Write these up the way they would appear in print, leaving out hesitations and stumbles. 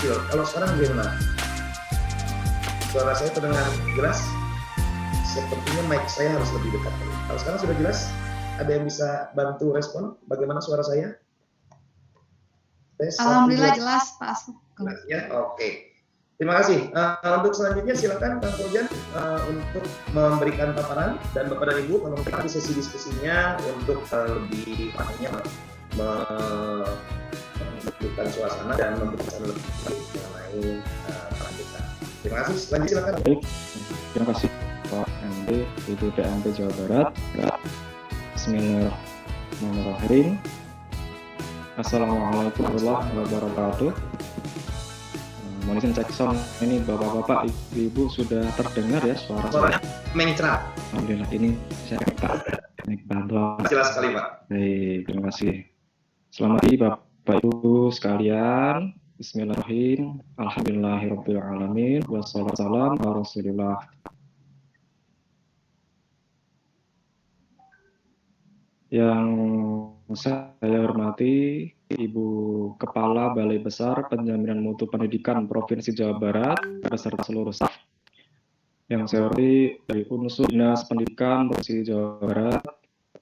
kecil. Kalau sekarang bagaimana? Suara saya terdengar jelas? Sepertinya mic saya harus lebih dekat. Kalau sekarang sudah jelas, ada yang bisa bantu respon bagaimana suara saya? Alhamdulillah jelas, Pak Asfu. Jelas ya, oke. Terima kasih. Untuk selanjutnya silakan Kang Fauzan untuk memberikan paparan, dan Bapak dan Ibu kalau kita sesi diskusinya untuk lebih menentukan suasana dan memberikan lebih mengenai peran kita. Terima kasih. Selanjutnya silakan. Baik, terima kasih Pak MD Ibu PMP Jawa Barat. Bismillahirrahmanirrahim. Assalamualaikum warahmatullahi wabarakatuh. Mohon izin cek sound, ini bapak-bapak, ibu sudah terdengar ya suara mencerah. Alhamdulillah, ini saya Pak bantuan. Jelas sekali Pak. Baik, terima kasih. Selamat pagi Bapak Ibu sekalian. Bismillahirrahmanirrahim. Alhamdulillahirabbil alamin. Wassalamualaikum warahmatullahi wabarakatuh. Yang saya hormati Ibu Kepala Balai Besar Penjaminan Mutu Pendidikan Provinsi Jawa Barat beserta seluruh staf. Yang saya hormati dari unsur Dinas Pendidikan Provinsi Jawa Barat,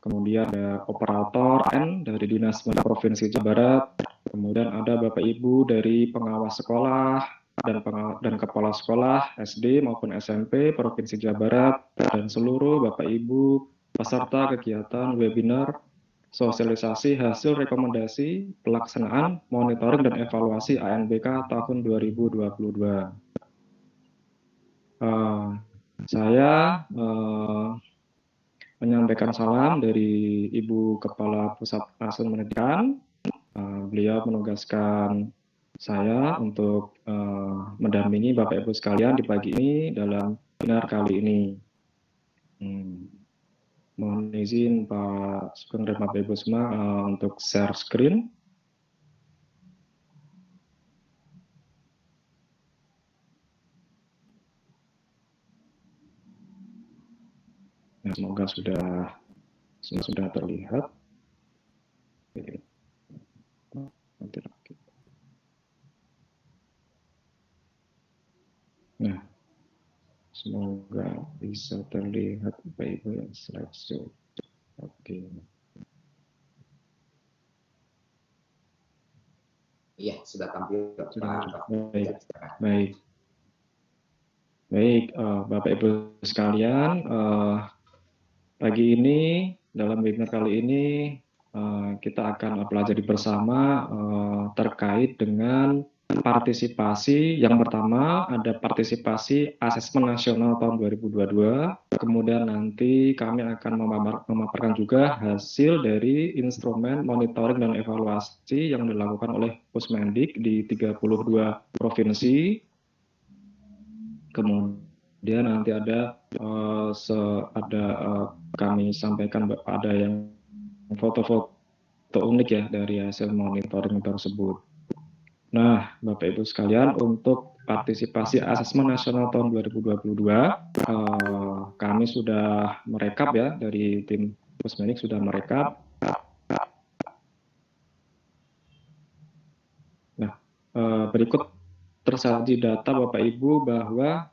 kemudian ada operator N dari Dinas Pendidikan Provinsi Jawa Barat, kemudian ada Bapak Ibu dari pengawas sekolah dan kepala sekolah SD maupun SMP Provinsi Jawa Barat, dan seluruh Bapak Ibu peserta kegiatan webinar sosialisasi hasil rekomendasi pelaksanaan monitoring dan evaluasi ANBK tahun 2022. Saya menyampaikan salam dari Ibu Kepala Pusat Asuhan Pendidikan. Beliau menugaskan saya untuk mendampingi Bapak Ibu sekalian di pagi ini dalam webinar kali ini. Mohon izin Pak Sugeng dan Bapak Ibu semua untuk share screen. Nah, semoga sudah terlihat. Nah, semoga bisa terlihat Bapak Ibu yang slideshow. Oke. Iya, sudah tampil. Baik. Baik, Bapak Ibu sekalian, pagi ini dalam webinar kali ini kita akan pelajari bersama terkait dengan partisipasi. Yang pertama ada partisipasi asesmen nasional tahun 2022, kemudian nanti kami akan memaparkan juga hasil dari instrumen monitoring dan evaluasi yang dilakukan oleh Pusmendik di 32 provinsi. Kemudian nanti kami sampaikan ada yang foto-foto unik ya dari hasil monitoring tersebut. Nah, Bapak Ibu sekalian, untuk partisipasi asesmen nasional tahun 2022, kami sudah merekap ya, dari tim Pusmendik sudah merekap. Nah, berikut tersaji data Bapak Ibu bahwa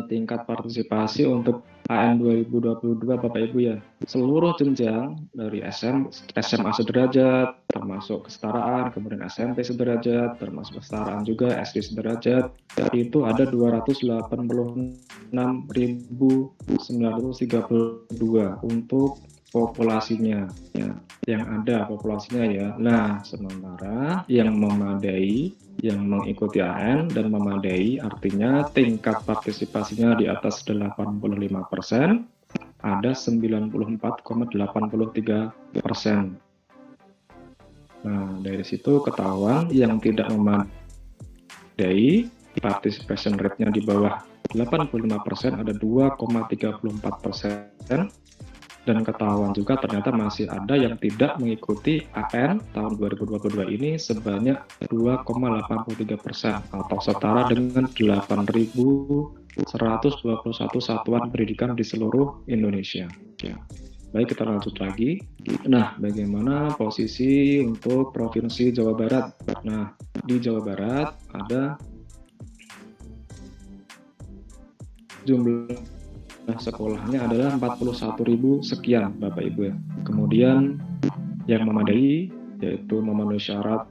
tingkat partisipasi untuk AN 2022 Bapak Ibu ya, seluruh jenjang dari SMA sederajat, termasuk kesetaraan, kemudian SMP sederajat, termasuk kesetaraan juga SD sederajat, itu ada 286.932 untuk populasinya ya, yang ada populasinya ya. Nah, sementara yang memadai, yang mengikuti AN dan memadai artinya tingkat partisipasinya di atas 85%, ada 94,83%. Nah, dari situ ketahuan yang tidak memadai, participation rate-nya di bawah 85% ada 2,34%. Dan ketahuan juga ternyata masih ada yang tidak mengikuti AN tahun 2022 ini sebanyak 2,83% atau setara dengan 8.121 satuan pendidikan di seluruh Indonesia. Ya. Baik, kita lanjut lagi. Nah, bagaimana posisi untuk Provinsi Jawa Barat? Nah, di Jawa Barat ada jumlah sekolahnya adalah 41.000 sekian, Bapak Ibu ya. Kemudian yang memadai, yaitu memenuhi syarat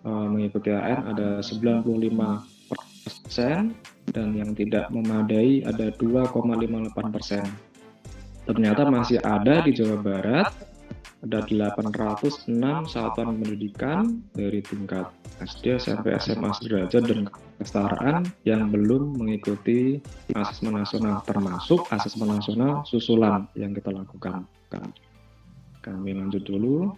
mengikuti AN ada 95%, dan yang tidak memadai ada 2,58%. Ternyata masih ada di Jawa Barat ada 806 satuan pendidikan dari tingkat SD, SMP, SMA sederajat dan kesetaraan yang belum mengikuti asesmen nasional, termasuk asesmen nasional susulan yang kita lakukan. Kami lanjut dulu.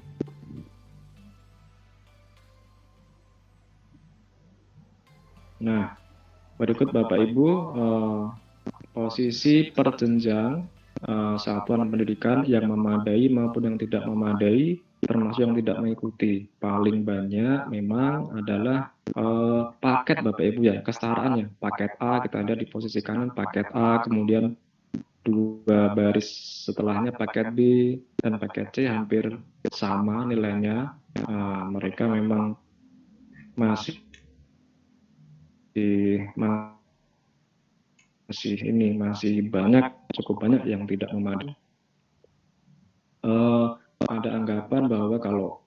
Nah, berikut Bapak Ibu posisi perjenjang satuan pendidikan yang memadai maupun yang tidak memadai, termasuk yang tidak mengikuti. Paling banyak memang adalah paket Bapak Ibu ya, kesetaraan ya. Paket A kita lihat di posisi kanan, paket A, kemudian 2 baris setelahnya paket B dan paket C hampir sama nilainya. Mereka memang masih banyak, cukup banyak yang tidak memadai. Ada anggapan bahwa kalau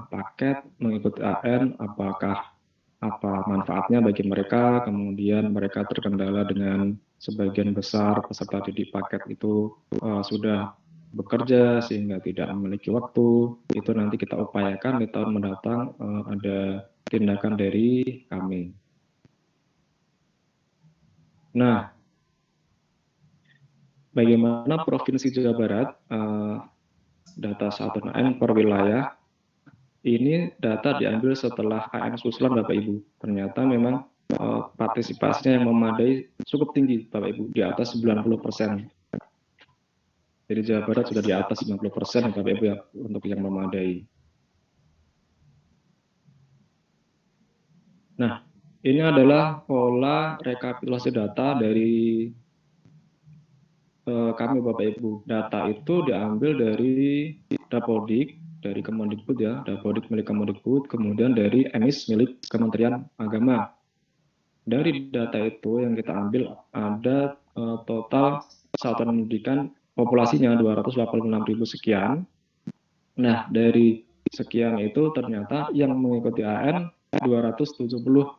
paket mengikuti AN, apakah apa manfaatnya bagi mereka, kemudian mereka terkendala dengan sebagian besar peserta didik paket itu sudah bekerja sehingga tidak memiliki waktu. Itu nanti kita upayakan di tahun mendatang ada tindakan dari kami. Nah, bagaimana Provinsi Jawa Barat, data satuan AN per wilayah, ini data diambil setelah AN susulan Bapak Ibu. Ternyata memang partisipasinya yang memadai cukup tinggi Bapak Ibu, di atas 90%. Jadi Jawa Barat sudah di atas 90% Bapak Ibu ya, untuk yang memadai. Nah, ini adalah pola rekapitulasi data dari kami Bapak Ibu. Data itu diambil dari Dapodik, dari Kemendikbud ya, Dapodik milik Kemendikbud, kemudian dari EMIS milik Kementerian Agama. Dari data itu yang kita ambil ada total satuan pendidikan populasinya 286.000 sekian. Nah, dari sekian itu ternyata yang mengikuti AN 278.000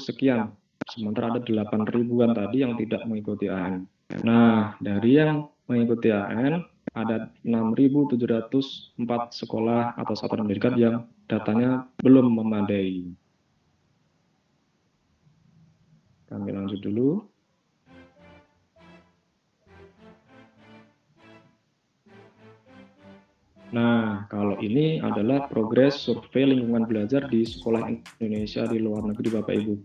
sekian. Sementara ada 8.000-an tadi yang tidak mengikuti AN. Nah, dari yang mengikuti AN ada 6.704 sekolah atau satuan pendidikan yang datanya belum memadai. Kami lanjut dulu. Nah, kalau ini adalah progres survei lingkungan belajar di sekolah Indonesia di luar negeri Bapak Ibu.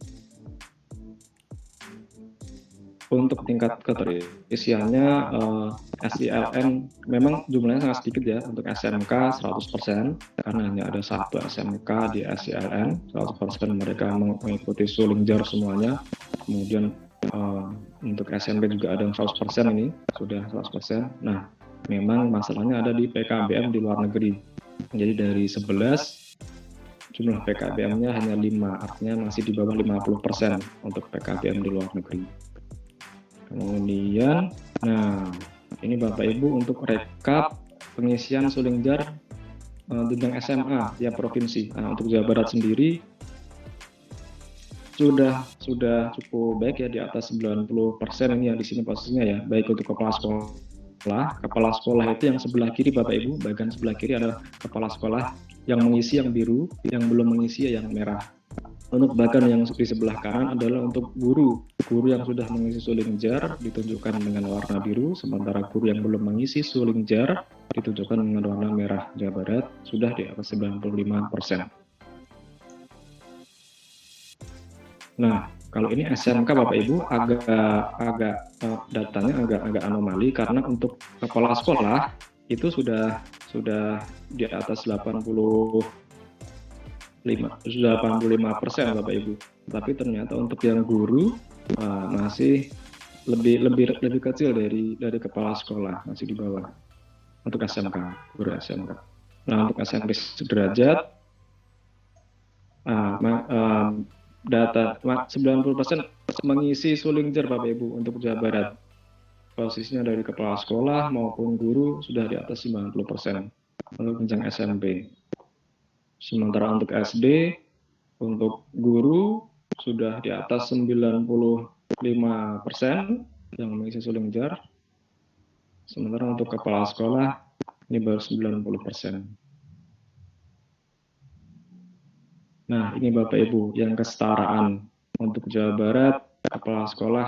Untuk tingkat keterisiannya SILN memang jumlahnya sangat sedikit ya. Untuk SMK 100%, karena hanya ada satu SMK di SILN, 100% mereka mengikuti suling jar semuanya. Kemudian untuk SMP juga ada yang 100% ini, sudah 100%. Nah, memang masalahnya ada di PKBM di luar negeri. Jadi dari 11, jumlah PKBM-nya hanya 5, artinya masih di bawah 50% untuk PKBM di luar negeri. Kemudian, nah ini Bapak Ibu untuk rekap pengisian suling jar jenjang SMA tiap provinsi. Nah, untuk Jawa Barat sendiri sudah cukup baik ya, di atas 90% ini ya di sini posisinya ya, baik untuk kepala sekolah. Kepala sekolah itu yang sebelah kiri Bapak Ibu, bagian sebelah kiri adalah kepala sekolah yang mengisi yang biru, yang belum mengisi yang merah. Untuk bahkan yang di sebelah kanan adalah untuk guru yang sudah mengisi suling jar ditunjukkan dengan warna biru, sementara guru yang belum mengisi suling jar ditunjukkan dengan warna merah. Jawa Barat sudah di atas 95%. Nah, kalau ini SMK Bapak Ibu agak datanya agak anomali, karena untuk kepala sekolah itu sudah di atas 85% Bapak Ibu. Tapi ternyata untuk yang guru masih lebih kecil dari kepala sekolah, masih di bawah untuk SMK, guru SMK. Nah, untuk SMP sederajat, data 90% mengisi Sulingjar Bapak Ibu untuk Jawa Barat. Posisinya dari kepala sekolah maupun guru sudah di atas 90% untuk jenjang SMP. Sementara untuk SD, untuk guru sudah di atas 95% yang mengisi Sulingjar. Sementara untuk kepala sekolah ini baru 90%. Nah, ini Bapak Ibu yang kesetaraan untuk Jawa Barat, kepala sekolah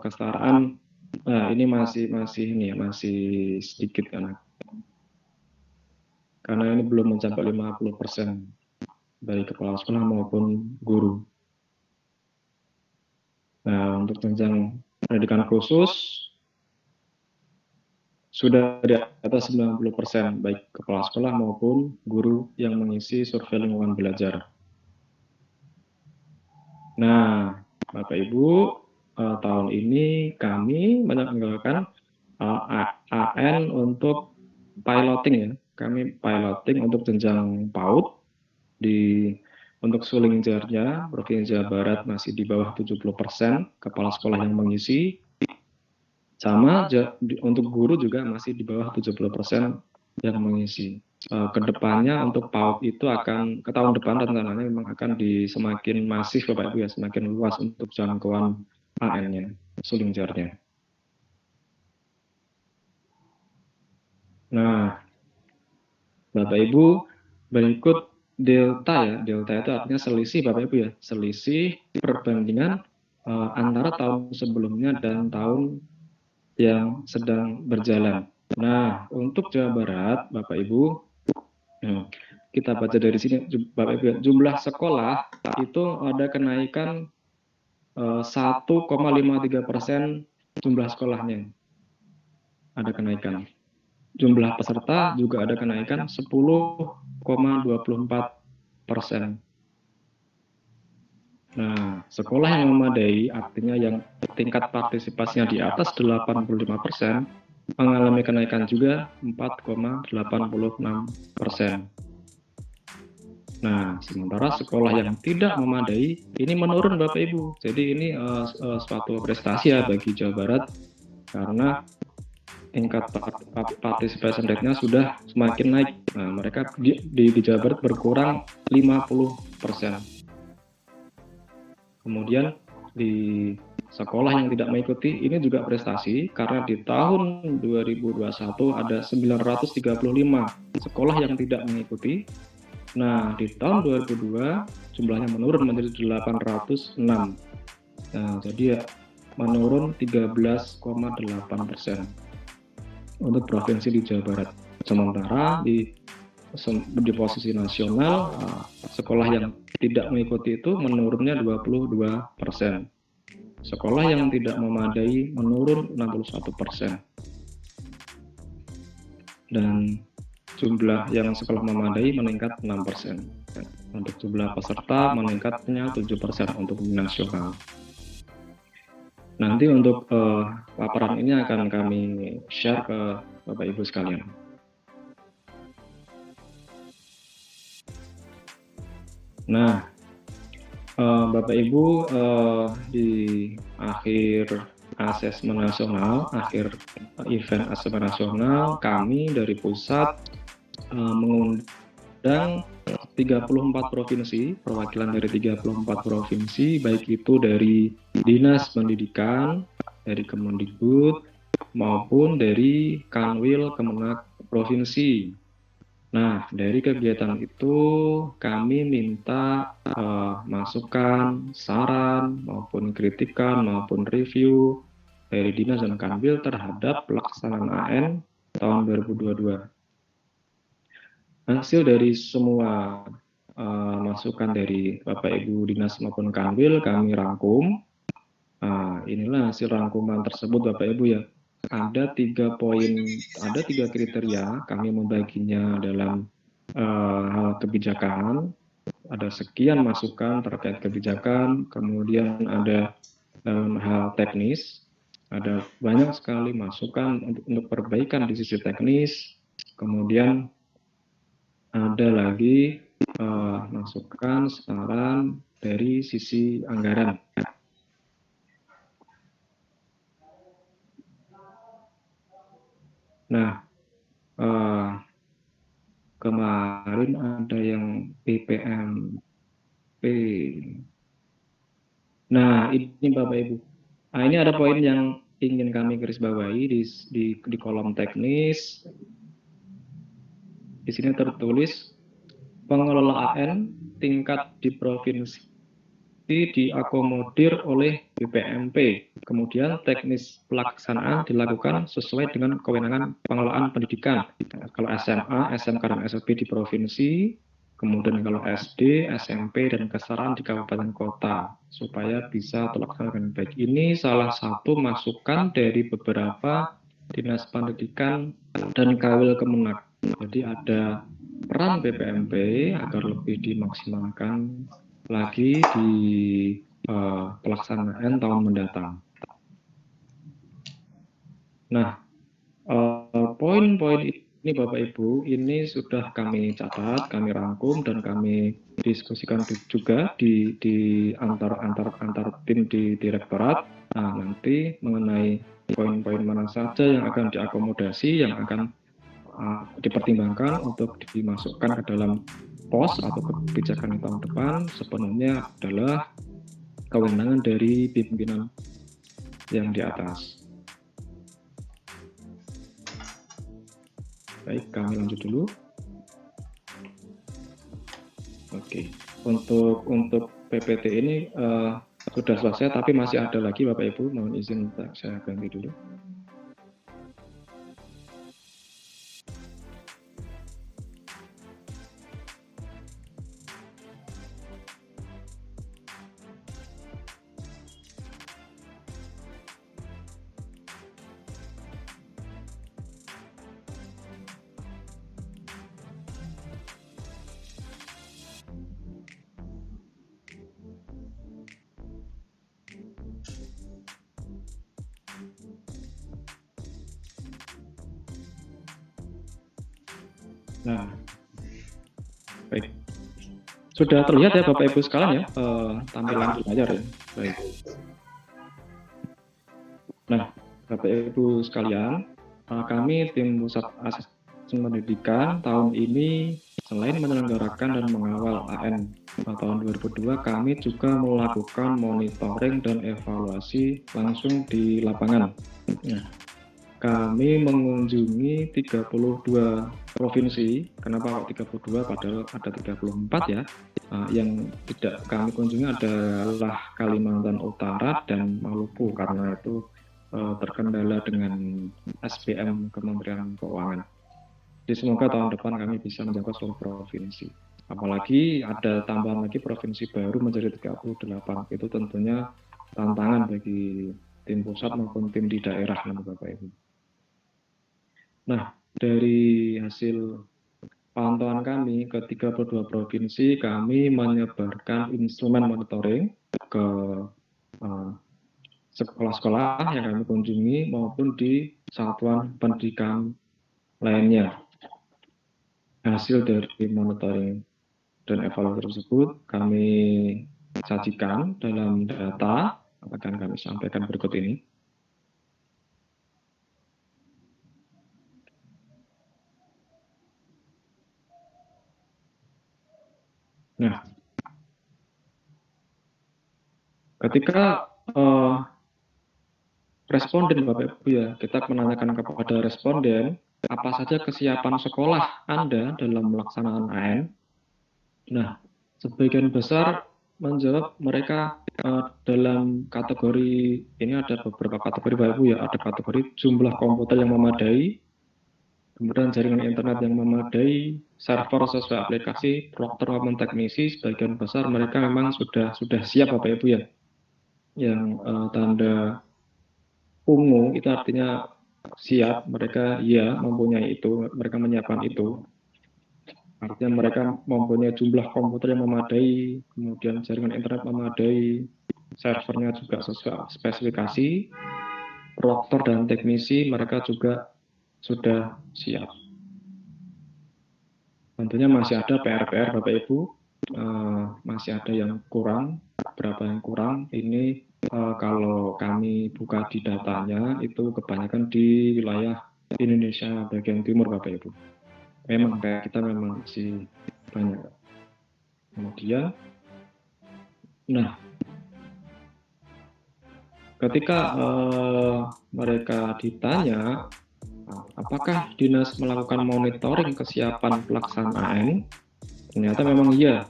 kesetaraan. Nah, ini masih sedikit karena ini belum mencapai 50% dari kepala sekolah maupun guru. Nah, untuk jenjang pendidikan khusus sudah di atas 90% baik kepala sekolah maupun guru yang mengisi survei lingkungan belajar. Nah, Bapak Ibu, tahun ini kami menyelenggarakan AN untuk piloting ya. Kami piloting untuk jenjang PAUD untuk Sulingjarnya, Provinsi Jawa Barat masih di bawah 70% kepala sekolah yang mengisi. Sama untuk guru juga masih di bawah 70% yang mengisi. Kedepannya untuk PAUD itu akan ke tahun depan rencananya memang akan semakin masif Bapak Ibu ya, semakin luas untuk jangkauan AN-nya, Sulingjarnya. Nah, Bapak Ibu, berikut delta ya. Delta itu artinya selisih Bapak Ibu ya, selisih perbandingan antara tahun sebelumnya dan tahun yang sedang berjalan. Nah, untuk Jawa Barat, Bapak Ibu, kita baca dari sini, Bapak Ibu, jumlah sekolah itu ada kenaikan 1,53% jumlah sekolahnya. Ada kenaikan. Jumlah peserta juga ada kenaikan 10,24%. Nah, sekolah yang memadai artinya yang tingkat partisipasinya di atas 85% mengalami kenaikan juga 4,86%. Nah, sementara sekolah yang tidak memadai ini menurun Bapak Ibu. Jadi ini suatu prestasi ya bagi Jawa Barat karena tingkat participation rate-nya sudah semakin naik. Nah, mereka di Jawa Barat berkurang 50%. Kemudian di sekolah yang tidak mengikuti ini juga prestasi karena di tahun 2021 ada 935 sekolah yang tidak mengikuti. Nah, di tahun 2002 jumlahnya menurun menjadi 806. Nah, jadi ya menurun 13,8% untuk provinsi di Jawa Barat. Sementara di posisi nasional, sekolah yang tidak mengikuti itu menurunnya 22%. Sekolah yang tidak memadai menurun 61%. Dan jumlah yang sekolah memadai meningkat 6%. Untuk jumlah peserta meningkatnya 7% untuk nasional. Nanti untuk laporan ini akan kami share ke Bapak Ibu sekalian. Nah, Bapak Ibu, di akhir asesmen nasional, akhir event asesmen nasional, kami dari pusat mengundang 34 provinsi, perwakilan dari 34 provinsi, baik itu dari Dinas Pendidikan, dari Kemendikbud, maupun dari Kanwil Kemenak Provinsi. Nah, dari kegiatan itu kami minta masukan, saran, maupun kritikan, maupun review dari Dinas dan Kanwil terhadap pelaksanaan AN tahun 2022. Hasil dari semua masukan dari Bapak Ibu Dinas maupun Kanwil kami rangkum. Inilah hasil rangkuman tersebut Bapak Ibu ya. Ada 3 poin, ada 3 kriteria, kami membaginya dalam hal kebijakan. Ada sekian masukan terkait kebijakan, kemudian ada dalam hal teknis, Ada banyak sekali masukan untuk perbaikan di sisi teknis, kemudian ada lagi masukan, saran dari sisi anggaran. Nah, kemarin ada yang BPMP. Nah, ini Bapak Ibu. Nah, ini ada poin yang ingin kami garis bawahi di kolom teknis. Di sini tertulis pengelola AN tingkat di provinsi diakomodir oleh BPMP. Kemudian teknis pelaksanaan dilakukan sesuai dengan kewenangan pengelolaan pendidikan. Kalau SMA, SMK, dan SMP di provinsi, kemudian kalau SD, SMP, dan kesetaraan di kabupaten kota, supaya bisa terlaksana dengan baik. Ini salah satu masukan dari beberapa dinas pendidikan dan Kawil Kemenak. Jadi ada peran BPMP agar lebih dimaksimalkan lagi di pelaksanaan tahun mendatang. Nah, poin-poin ini Bapak Ibu, ini sudah kami catat, kami rangkum, dan kami diskusikan juga di antar tim di direktorat. Nah, nanti mengenai poin-poin mana saja yang akan diakomodasi, yang akan dipertimbangkan untuk dimasukkan ke dalam pos atau kebijakan tahun depan, sepenuhnya adalah kewenangan dari pimpinan yang di atas. Baik, kami lanjut dulu. Oke, untuk PPT ini sudah selesai, tapi masih ada lagi Bapak Ibu, mohon izin saya ganti dulu. Nah, baik. Sudah terlihat ya Bapak Ibu sekalian ya, tampilan layar ya. Baik. Nah, Bapak Ibu sekalian, kami tim Pusat Asesmen Pendidikan tahun ini selain menyelenggarakan dan mengawal AN tahun 2002, kami juga melakukan monitoring dan evaluasi langsung di lapangan. Nah, kami mengunjungi 32 provinsi. Kenapa kok 32? Padahal ada 34 ya. Yang tidak kami kunjungi adalah Kalimantan Utara dan Maluku, karena itu terkendala dengan SPM Kementerian Keuangan. Jadi semoga tahun depan kami bisa menjangkau seluruh provinsi. Apalagi ada tambahan lagi provinsi baru menjadi 38. Itu tentunya tantangan bagi tim pusat maupun tim di daerah, Bapak Ibu. Nah, dari hasil pantauan kami ke 32 provinsi, kami menyebarkan instrumen monitoring ke sekolah-sekolah yang kami kunjungi maupun di satuan pendidikan lainnya. Hasil dari monitoring dan evaluasi tersebut kami sajikan dalam data, akan kami sampaikan berikut ini. Nah, ketika responden Bapak Ibu ya, kita menanyakan kepada responden apa saja kesiapan sekolah Anda dalam pelaksanaan AN. Nah, sebagian besar menjawab mereka dalam kategori, ini ada beberapa kategori Bapak Ibu ya, ada kategori jumlah komputer yang memadai, kemudian jaringan internet yang memadai, server sesuai aplikasi, dokter maupun teknisi. Sebagian besar mereka memang sudah siap Bapak Ibu ya. Yang tanda ungu itu artinya siap, mereka ya mempunyai itu, mereka menyiapkan itu. Artinya mereka mempunyai jumlah komputer yang memadai, kemudian jaringan internet memadai, servernya juga sesuai spesifikasi. proktor dan teknisi mereka juga sudah siap. Tentunya masih ada PR-PR Bapak Ibu, masih ada yang kurang, berapa yang kurang. Ini kalau kami buka di datanya itu kebanyakan di wilayah Indonesia bagian timur Bapak Ibu. Memang kayak kita memang masih banyak. Kemudian, nah ketika mereka ditanya apakah dinas melakukan monitoring kesiapan pelaksanaan, ternyata memang iya,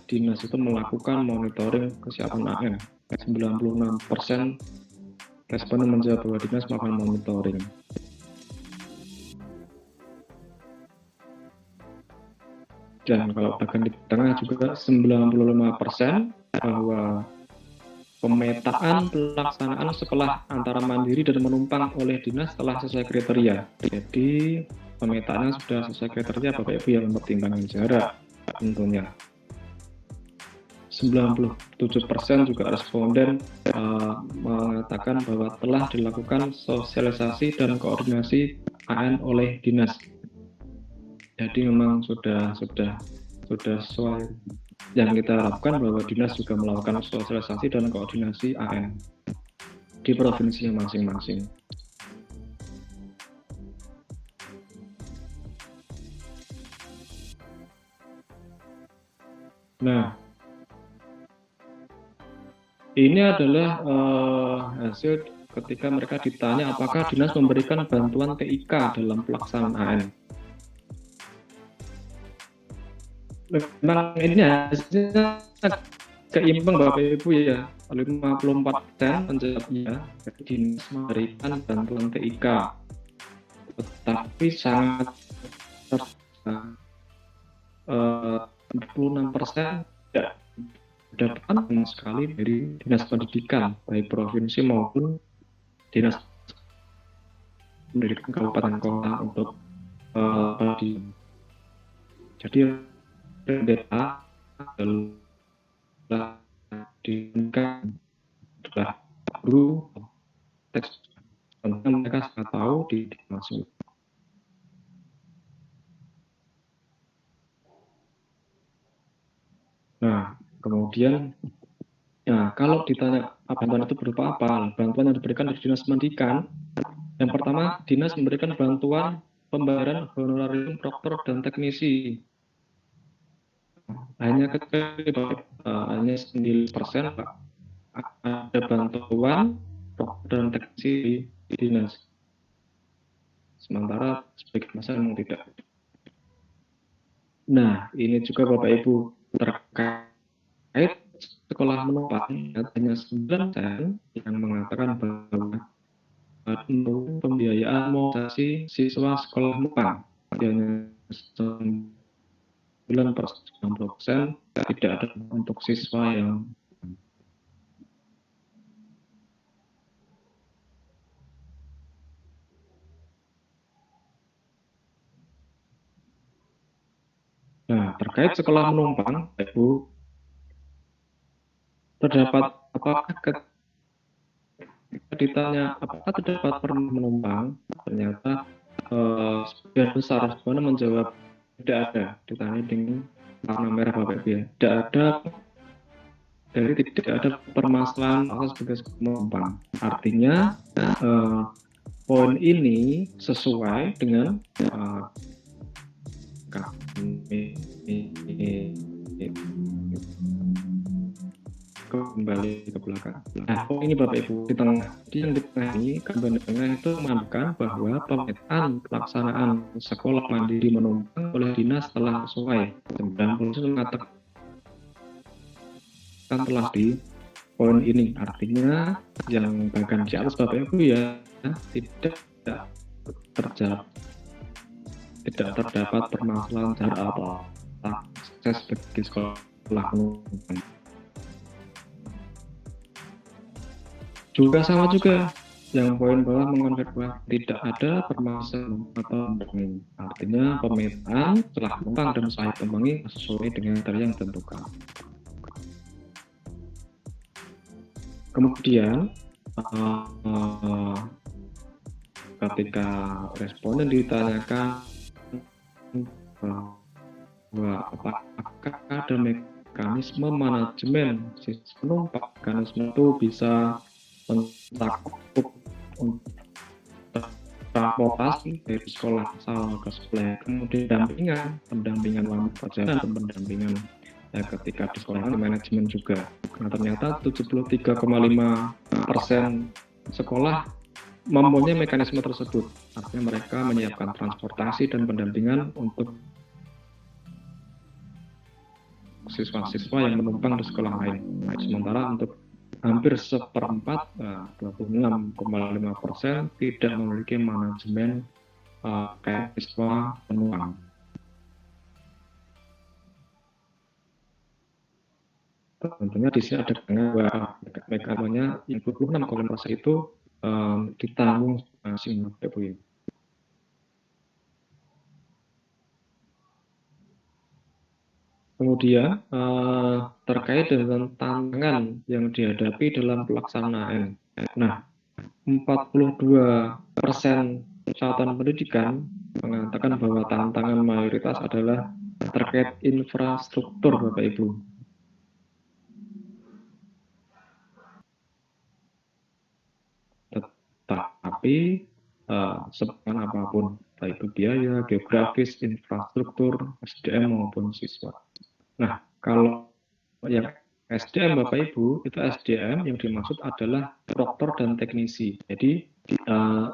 dinas itu melakukan monitoring kesiapan AN. 96% responden menjawab bahwa dinas melakukan monitoring. Dan kalau bagian di tengah juga 95% bahwa pemetaan pelaksanaan sekolah antara mandiri dan menumpang oleh dinas telah sesuai kriteria. Jadi pemetaannya sudah sesuai kriteria Bapak Ibu yang mempertimbangkan jarak tentunya. 97% juga responden mengatakan bahwa telah dilakukan sosialisasi dan koordinasi AN oleh dinas. Jadi memang sudah sesuai yang kita harapkan bahwa dinas juga melakukan sosialisasi dan koordinasi AN di provinsinya masing-masing. Nah, ini adalah hasil ketika mereka ditanya apakah dinas memberikan bantuan TIK dalam pelaksanaan AN. Memang ini hasilnya keimbang Bapak Ibu ya, 54% menjawab ya, dinas memberikan bantuan TIK, tetapi sangat 46% tidak dapat sama sekali dari dinas pendidikan baik provinsi maupun dinas pendidikan kabupaten kota untuk jadi data adalah diinginkan adalah guru teks tentang mereka sangat tahu di masuk. Nah, kemudian ya kalau ditanya bantuan itu berupa apa? Bantuan yang diberikan dari dinas pendidikan, yang pertama dinas memberikan bantuan pembayaran honorarium proktor dan teknisi. Hanya kecil, hanya 9% Pak, ada bantuan proktor dan teknisi di dinas. Sementara sebagian besar memang tidak. Nah, ini juga Bapak Ibu terkait sekolah menumpang, hanya 9% yang mengatakan bahwa untuk pembiayaan motivasi siswa sekolah menumpang, hanya 90% tidak ada untuk siswa yang Nah, terkait sekolah menumpang, Ibu, terdapat apakah ditanya apakah terdapat pernah menumpang, ternyata sebagian besar responden menjawab tidak ada. Ditanya dengan warna merah Bapak Ibu ya, tidak ada, dari tidak ada permasalahan asal sebagai menumpang. Artinya poin ini sesuai dengan kembali ke belakang. Nah, ini Bapak Ibu di tengah ini gambar tengah itu menunjukkan bahwa pemetaan pelaksanaan sekolah mandiri menumpang oleh dinas telah sesuai. 90% mengatakan telah di poin ini, artinya yang bagian di atas Bapak Ibu ya tidak terdapat permasalahan jarak atau akses bagi sekolah menumpang. Juga sama juga yang poin bawah mengonfirmasi tidak ada permasalahan atau pembangunan. Artinya pemetaan telah menumpang dan saya tembangi sesuai dengan kriteria yang ditentukan. Kemudian ketika responden ditanyakan bahwa apakah ada mekanisme manajemen sistem penumpang, mekanisme itu bisa mencakup transportasi dari sekolah asal ke sekolah, kemudian pendampingan lama perjalanan dan pendampingan ketika di sekolah manajemen juga. Nah, ternyata 73,5% sekolah mempunyai mekanisme tersebut. Artinya mereka menyiapkan transportasi dan pendampingan untuk siswa-siswa yang menumpang di sekolah lain. Sementara untuk hampir seperempat, 26,5% tidak memiliki manajemen kayak siswa penumpang. Tentunya di sini ada bahwa mekanismenya yang 26,5% itu ditanggung masing masing. Kemudian terkait dengan tantangan yang dihadapi dalam pelaksanaan. Nah, 42% satuan pendidikan mengatakan bahwa tantangan mayoritas adalah terkait infrastruktur, Bapak Ibu. Tetapi sepanjang apapun, baik itu biaya, geografis, infrastruktur, SDM maupun siswa. Nah, kalau yang SDM Bapak Ibu, itu SDM yang dimaksud adalah proktor dan teknisi. Jadi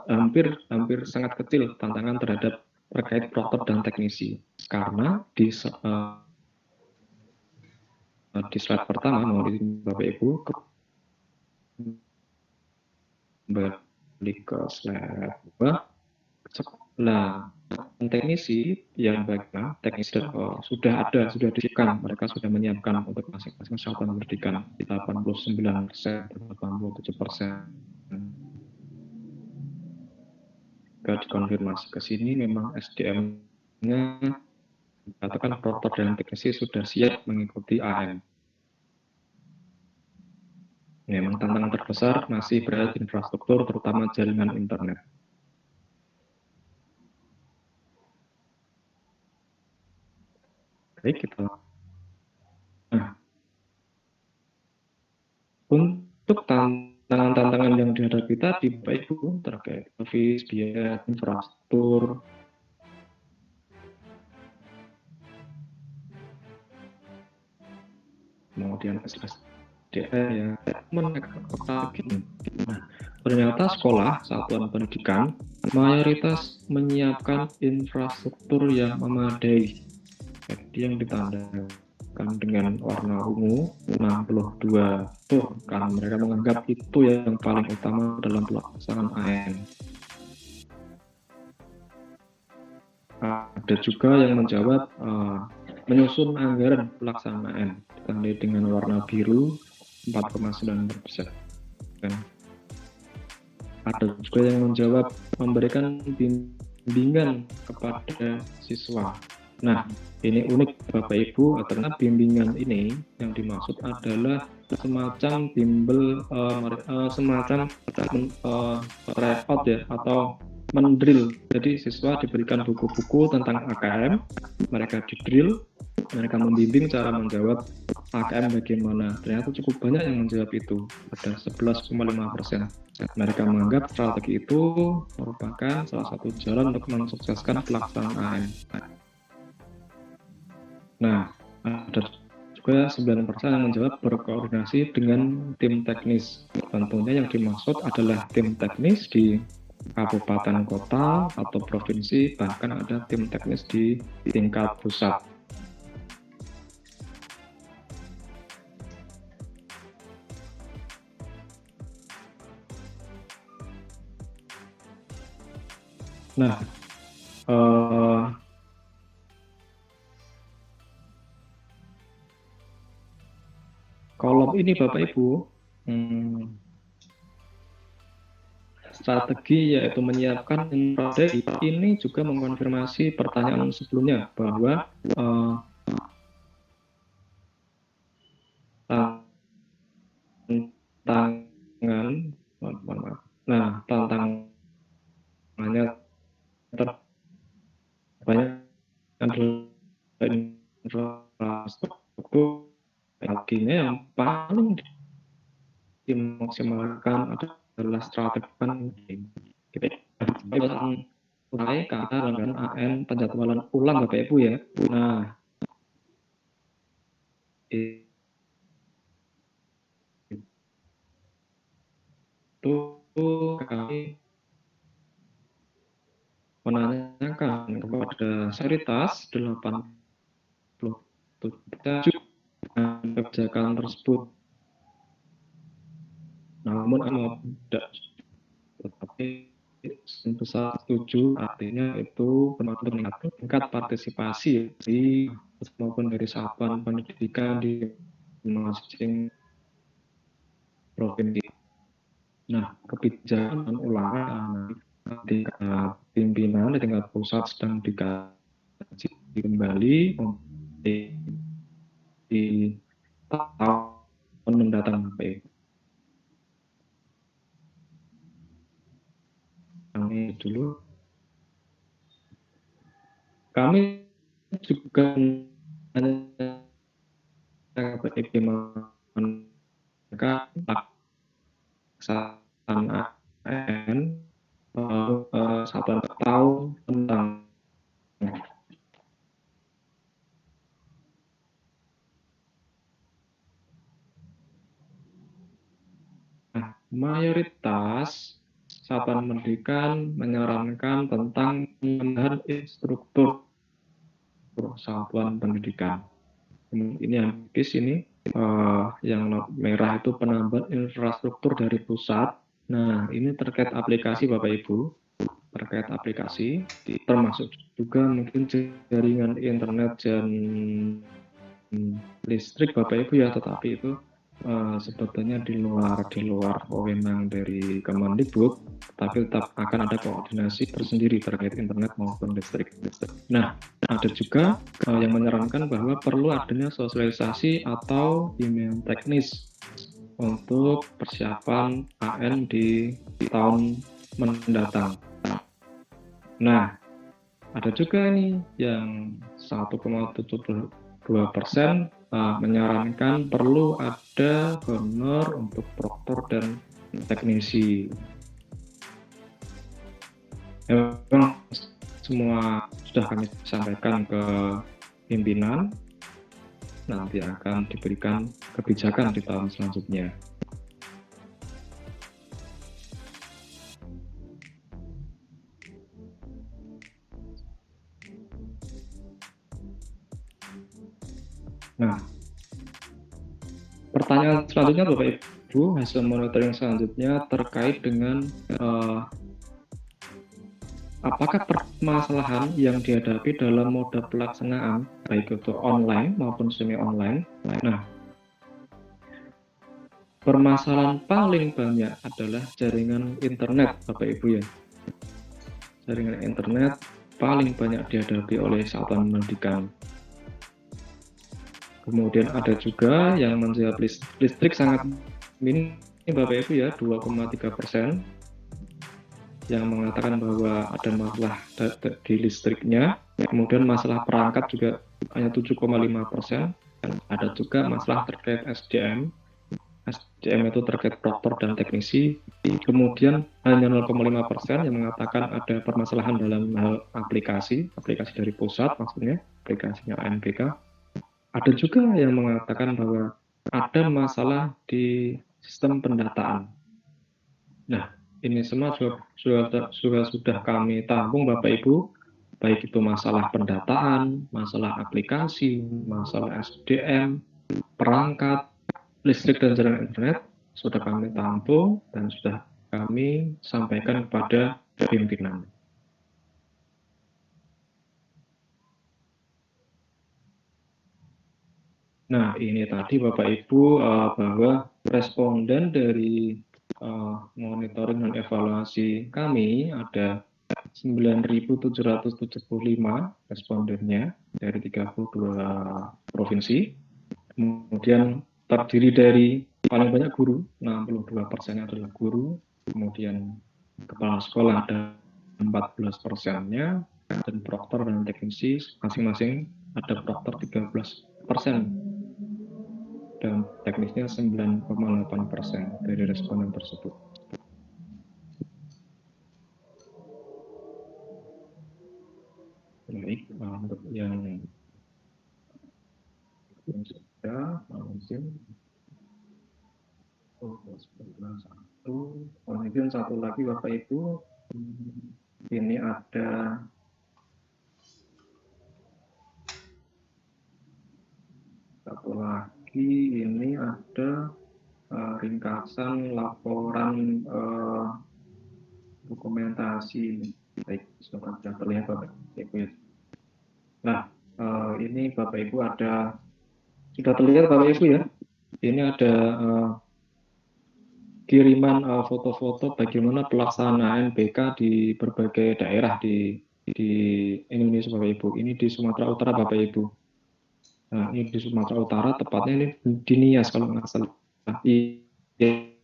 hampir sangat kecil tantangan terhadap terkait proktor dan teknisi. Karena di slide pertama, mau di Bapak Ibu, kembali ke slide 2. Nah, teknisi yang baiknya teknis sudah disiapkan, mereka sudah menyiapkan untuk masing-masing satuan pendidikan 89%, 87%. Jika dikonfirmasi ke sini memang SDM-nya dikatakan proktor dan teknisi sudah siap mengikuti AM. Memang tantangan terbesar masih berada di infrastruktur, terutama jaringan internet. Baik, kita. Nah, untuk tantangan yang dihadapi tadi, Bapak Ibu, terkait service, biaya, infrastruktur, kemudian SDM ya, nah, ternyata sekolah satuan pendidikan mayoritas menyiapkan infrastruktur yang memadai. Jadi yang ditandai dengan warna ungu 62 tuh, karena mereka menganggap itu yang paling utama dalam pelaksanaan AN. Ada juga yang menjawab menyusun anggaran pelaksanaan ditandai dengan warna biru 4,9%. Ada juga yang menjawab memberikan bimbingan kepada siswa. Nah, ini unik Bapak Ibu, karena bimbingan ini yang dimaksud adalah semacam bimbel, semacam tryout ya, atau mendrill. Jadi siswa diberikan buku-buku tentang AKM, mereka didrill, mereka membimbing cara menjawab AKM bagaimana. Ternyata cukup banyak yang menjawab itu, ada 11,5%. Mereka menganggap strategi itu merupakan salah satu jalan untuk mensukseskan pelaksanaan. Nah, ada juga 9% yang menjawab berkoordinasi dengan tim teknis. Tentunya yang dimaksud adalah tim teknis di kabupaten kota atau provinsi, bahkan ada tim teknis di tingkat pusat. Nah, kolom ini Bapak Ibu, strategi yaitu menyiapkan infrastruktur ini juga mengkonfirmasi pertanyaan sebelumnya bahwa tantangan dimaksimalkan adalah strategi funding. Kita mulai karena langganan AN penjadwalan ulang Bapak Ibu ya. Nah, itu kami menanyakan kepada Seritas 87 kebijakan tersebut. Namun tidak, tetapi sebesar 7 artinya itu meningkat tingkat partisipasi di maupun dari satuan pendidikan di masing-masing provinsi. Nah, kebijakan ulangan di pimpinan di tingkat pusat sedang dikaji kembali di tahun mendatang Bapak Ibu. Kami dulu, kami juga Bapak Ibu mereka pelaksanaan satuan tahu tentang mayoritas satuan pendidikan menyarankan tentang penambahan instruktur satuan pendidikan. Ini yang di sini yang merah itu penambahan infrastruktur dari pusat. Nah, ini terkait aplikasi Bapak Ibu, terkait aplikasi, termasuk juga mungkin jaringan internet dan listrik Bapak Ibu ya, tetapi itu sebetulnya di luar wewenang dari Kemendikbud, tapi tetap akan ada koordinasi tersendiri terkait internet maupun listrik. Nah, ada juga yang menyarankan bahwa perlu adanya sosialisasi atau bimbingan teknis untuk persiapan AN di tahun mendatang. Nah, ada juga nih yang 1,72% menyarankan perlu ada honor untuk proktor dan teknisi. Memang semua sudah kami sampaikan ke pimpinan, nanti akan diberikan kebijakan di tahun selanjutnya. Nah, pertanyaan selanjutnya Bapak Ibu, hasil monitoring selanjutnya terkait dengan apakah permasalahan yang dihadapi dalam moda pelaksanaan, baik itu online maupun semi-online. Nah, permasalahan paling banyak adalah jaringan internet, Bapak Ibu ya. Jaringan internet paling banyak dihadapi oleh satuan pendidikan. Kemudian ada juga yang menjawab listrik sangat minim, Bapak Ibu ya, 2,3%. Yang mengatakan bahwa ada masalah di listriknya, kemudian masalah perangkat juga hanya 7,5%. Ada juga masalah terkait SDM itu terkait proktor dan teknisi, kemudian hanya 0,5% yang mengatakan ada permasalahan dalam hal aplikasi dari pusat, maksudnya aplikasinya ANBK. Ada juga yang mengatakan bahwa ada masalah di sistem pendataan. Nah, ini semua sudah kami tampung Bapak Ibu, baik itu masalah pendataan, masalah aplikasi, masalah SDM, perangkat, listrik dan jaringan internet, sudah kami tampung dan sudah kami sampaikan kepada pimpinan. Nah, ini tadi Bapak Ibu bahwa responden dari monitoring dan evaluasi kami ada 9.775 respondennya dari 32 provinsi. Kemudian terdiri dari paling banyak guru, 62% adalah guru, kemudian kepala sekolah ada 14%-nya, dan proktor dan teknisi masing-masing ada proktor 13%. dan teknisnya 9,8% dari responden tersebut. Baik, untuk yang sudah, mungkin satu lagi Bapak Ibu, ini ada satu lagi, ini ada ringkasan laporan dokumentasi. Baik, sudah terlihat Bapak Ibu. Nah, ini Bapak Ibu ada, sudah terlihat Bapak Ibu ya. Ini ada kiriman foto-foto bagaimana pelaksanaan BK di berbagai daerah di Indonesia Bapak Ibu. Ini di Sumatera Utara Bapak Ibu. Nah, ini di Sumatera Utara, tepatnya ini di Nias kalau nggak salah. Ini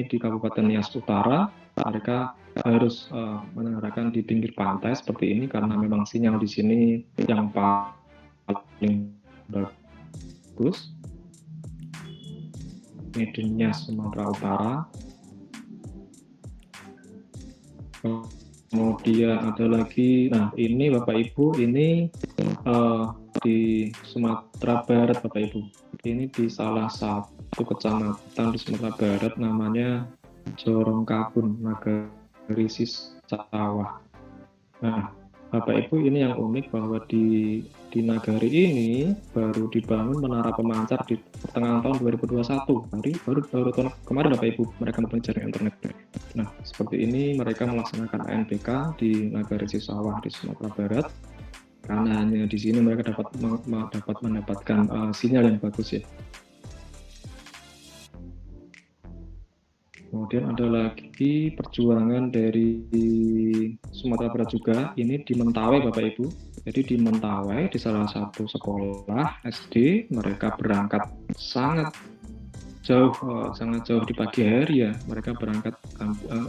di Kabupaten Nias Utara, mereka harus menyelenggarakan di pinggir pantai seperti ini karena memang sinyal di sini yang paling bagus. Ini di Nias Sumatera Utara. Kemudian ada lagi, nah ini Bapak Ibu, ini di Sumatera Barat Bapak Ibu. Ini di salah satu kecamatan di Sumatera Barat namanya Jorongkabun, Nagari Sisawah. Nah, Bapak Ibu, ini yang unik bahwa di Nagari ini baru dibangun menara pemancar di pertengahan tahun 2021. Baru tahun kemarin Bapak Ibu mereka mencari internet. Nah, seperti ini mereka melaksanakan ANBK di Nagari Sisawah di Sumatera Barat. Karena hanya di sini mereka dapat mendapatkan sinyal yang bagus ya. Kemudian ada lagi perjuangan dari Sumatera Barat juga, ini di Mentawai Bapak Ibu. Jadi di Mentawai, di salah satu sekolah SD, mereka berangkat sangat jauh di pagi hari ya. Mereka berangkat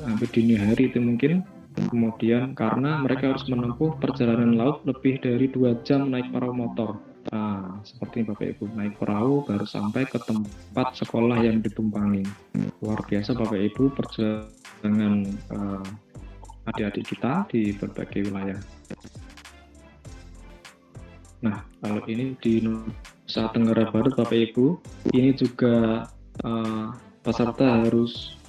hampir dini hari itu mungkin. Kemudian karena mereka harus menempuh perjalanan laut lebih dari 2 jam naik perahu motor. Nah, seperti ini Bapak Ibu, naik perahu baru sampai ke tempat sekolah yang ditumpangi. Luar biasa Bapak Ibu perjalanan adik-adik kita di berbagai wilayah. Nah, kalau ini di Nusa Tenggara Barat Bapak Ibu, ini juga peserta harus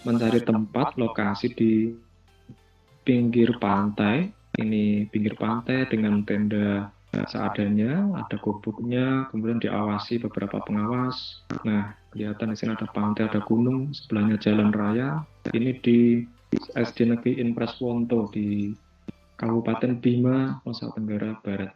mencari tempat lokasi di pinggir pantai. Ini pinggir pantai dengan tenda seadanya, ada gubuknya, kemudian diawasi beberapa pengawas. Nah, kelihatan di sini ada pantai, ada gunung, sebelahnya jalan raya. Ini di SD Negeri Impres Wonto di Kabupaten Bima, Nusa Tenggara Barat.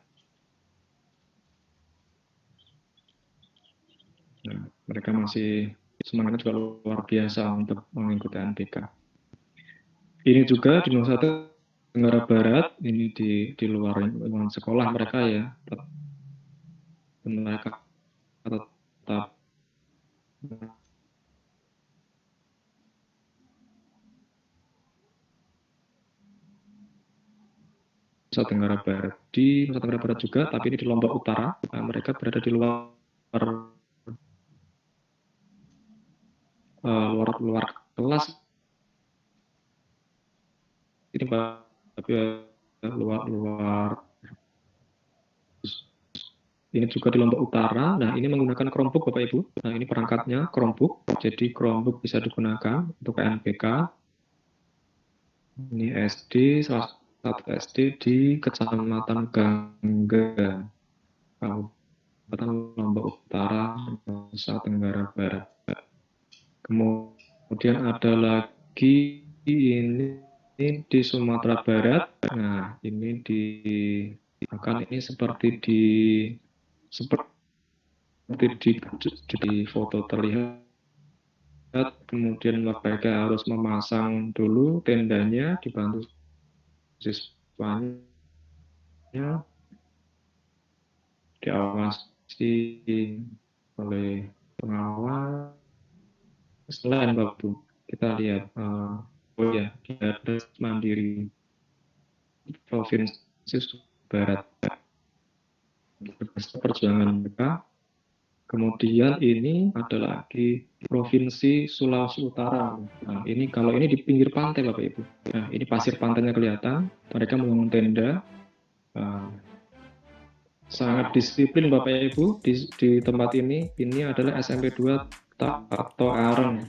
Nah, mereka masih semangatnya juga luar biasa untuk mengikuti ANBK. Ini juga di Nusa Tenggara Barat, ini di luar lingkungan sekolah mereka ya, mereka tetap Nusa Tenggara Barat. Di Nusa Tenggara Barat juga, tapi ini di Lombok Utara. Nah, mereka berada di luar kelas. Ini tapi luar. Ini juga di Lombok Utara. Nah, ini menggunakan Chromebook Bapak Ibu. Nah, ini perangkatnya Chromebook. Jadi Chromebook bisa digunakan untuk ANBK. Ini SD, salah satu SD di Kecamatan Gangga, Kabupaten Lombok Utara, Nusa Tenggara Barat. Kemudian ada lagi ini di Sumatera Barat. Nah, ini ini seperti di foto terlihat. Kemudian mereka harus memasang dulu tendanya, dibantu siswanya, diawasi oleh pengawas. Selain Bapak, kita lihat di atas Mandiri Provinsi Barat, perjuangan mereka Kemudian ini ada lagi Provinsi Sulawesi Utara. Nah, ini kalau ini di pinggir pantai Bapak Ibu. Nah, ini pasir pantainya kelihatan. Mereka membangun tenda. Nah, sangat disiplin Bapak Ibu di tempat ini. Ini adalah SMP 2 atau Areng,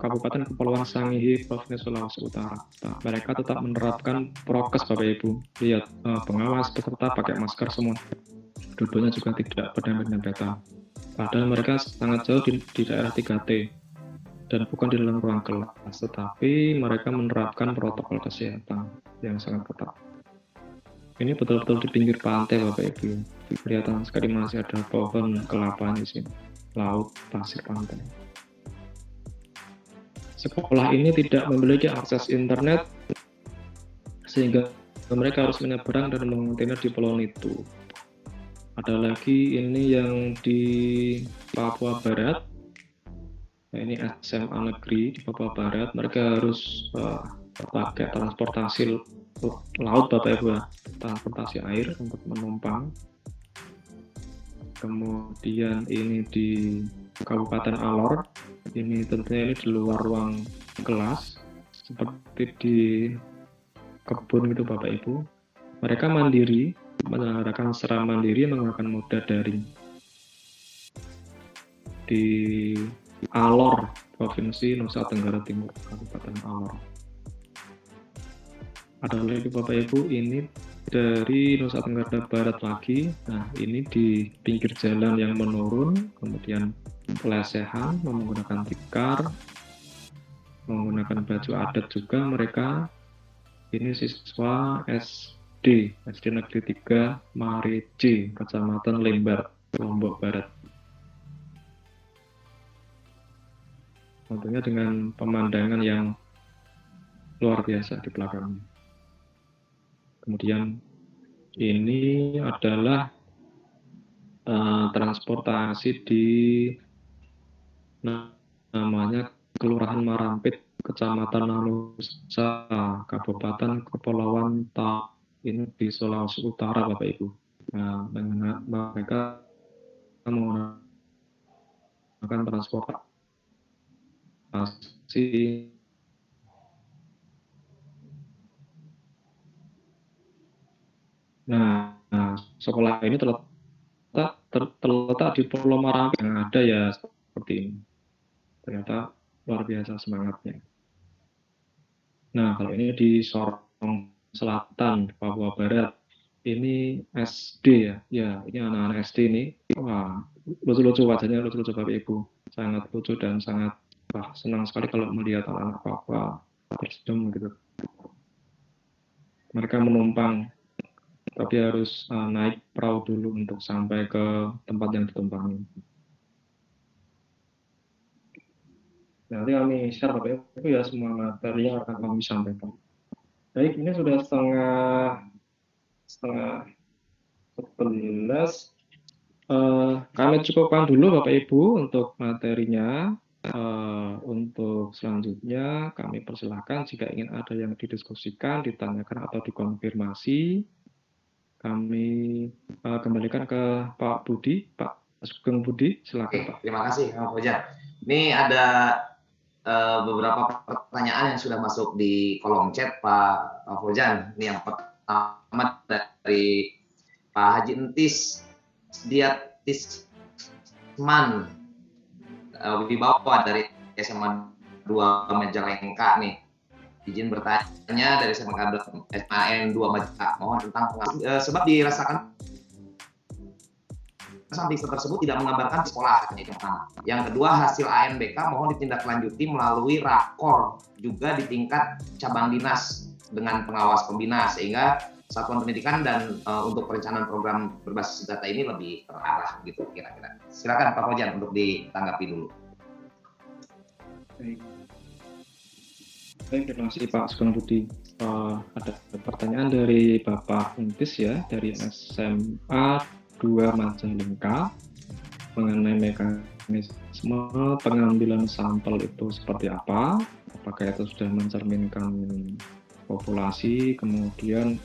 Kabupaten Kepulauan Sangihe, Provinsi Sulawesi Utara. Nah, mereka tetap menerapkan prokes Bapak Ibu. Lihat, pengawas peserta pakai masker semua. Duduknya juga tidak berdempet-dempetan. Padahal mereka sangat jauh di daerah 3T dan bukan di dalam ruang kelas, tetapi mereka menerapkan protokol kesehatan yang sangat ketat. Ini betul-betul di pinggir pantai Bapak Ibu. Kelihatan sekali masih ada pohon kelapa di sini. Laut, pasir pantai. Sekolah ini tidak memiliki akses internet sehingga mereka harus menyeberang dan membangun tenda di pulau itu. Ada lagi ini yang di Papua Barat. Nah, ini SMA negeri di Papua Barat. Mereka harus pakai transportasi laut Bapak Ibu, transportasi air untuk menumpang. Kemudian ini di Kabupaten Alor. Ini tentunya ini di luar ruang kelas, seperti di kebun gitu Bapak Ibu. Mereka mandiri, menyelenggarakan secara mandiri menggunakan moda daring di Alor, Provinsi Nusa Tenggara Timur, Kabupaten Alor. Ada lagi Bapak Ibu, ini dari Nusa Tenggara Barat lagi. Nah, ini di pinggir jalan yang menurun, kemudian lesehan, menggunakan tikar, menggunakan baju adat juga mereka. Ini siswa SD Negeri 3 Mariji, Kecamatan Lembar, Lombok Barat. Tentunya dengan pemandangan yang luar biasa di belakangnya. Kemudian ini adalah transportasi di namanya Kelurahan Marampit, Kecamatan Nanusa, Kabupaten Kepulauan ini di Sulawesi Utara Bapak Ibu. Nah, mereka menggunakan transportasi sekolah ini terletak di Pulau Marampit yang ada ya seperti ini. Ternyata luar biasa semangatnya. Nah, kalau ini di Sorong Selatan, Papua Barat, ini SD ya. Ya, ini anak-anak SD ini. Wah, lucu-lucu wajahnya, lucu-lucu Bapak Ibu. Sangat lucu dan sangat senang sekali kalau melihat anak-anak Papua tersenyum gitu. Mereka menumpang, tapi harus naik perahu dulu untuk sampai ke tempat yang ditumpangi. Nanti kami share Bapak Ibu ya semua materi yang akan kami sampaikan. Baik, ini sudah setengah 11. Kami cukupkan dulu Bapak Ibu untuk materinya. Untuk selanjutnya kami persilahkan jika ingin ada yang didiskusikan, ditanyakan atau dikonfirmasi, kami kembalikan ke Pak Budi, Pak Sugeng Budi, silakan Pak. Terima kasih Pak Fauzan. Ini ada beberapa pertanyaan yang sudah masuk di kolom chat Pak Fauzan. Ini yang pertama dari Pak Haji Entis Diatisman di bawah dari SMA 2 Majalengka nih. Izin bertanya dari SMAN 2 Majalengka. Mohon tentang sebab dirasakan samping tersebut tidak mengabarkan di sekolah. Yang kedua, hasil ANBK mohon ditindaklanjuti melalui rakor juga di tingkat cabang dinas dengan pengawas pembina sehingga satuan pendidikan dan untuk perencanaan program berbasis data ini lebih terarah gitu kira-kira. Silakan Pak Fauzan untuk ditanggapi dulu. Baik, terima kasih Pak Sugeng Budi. Ada pertanyaan dari Bapak Entis ya, dari SMA 2 Majalengka mengenai mekanisme pengambilan sampel itu seperti apa, apakah itu sudah mencerminkan populasi, kemudian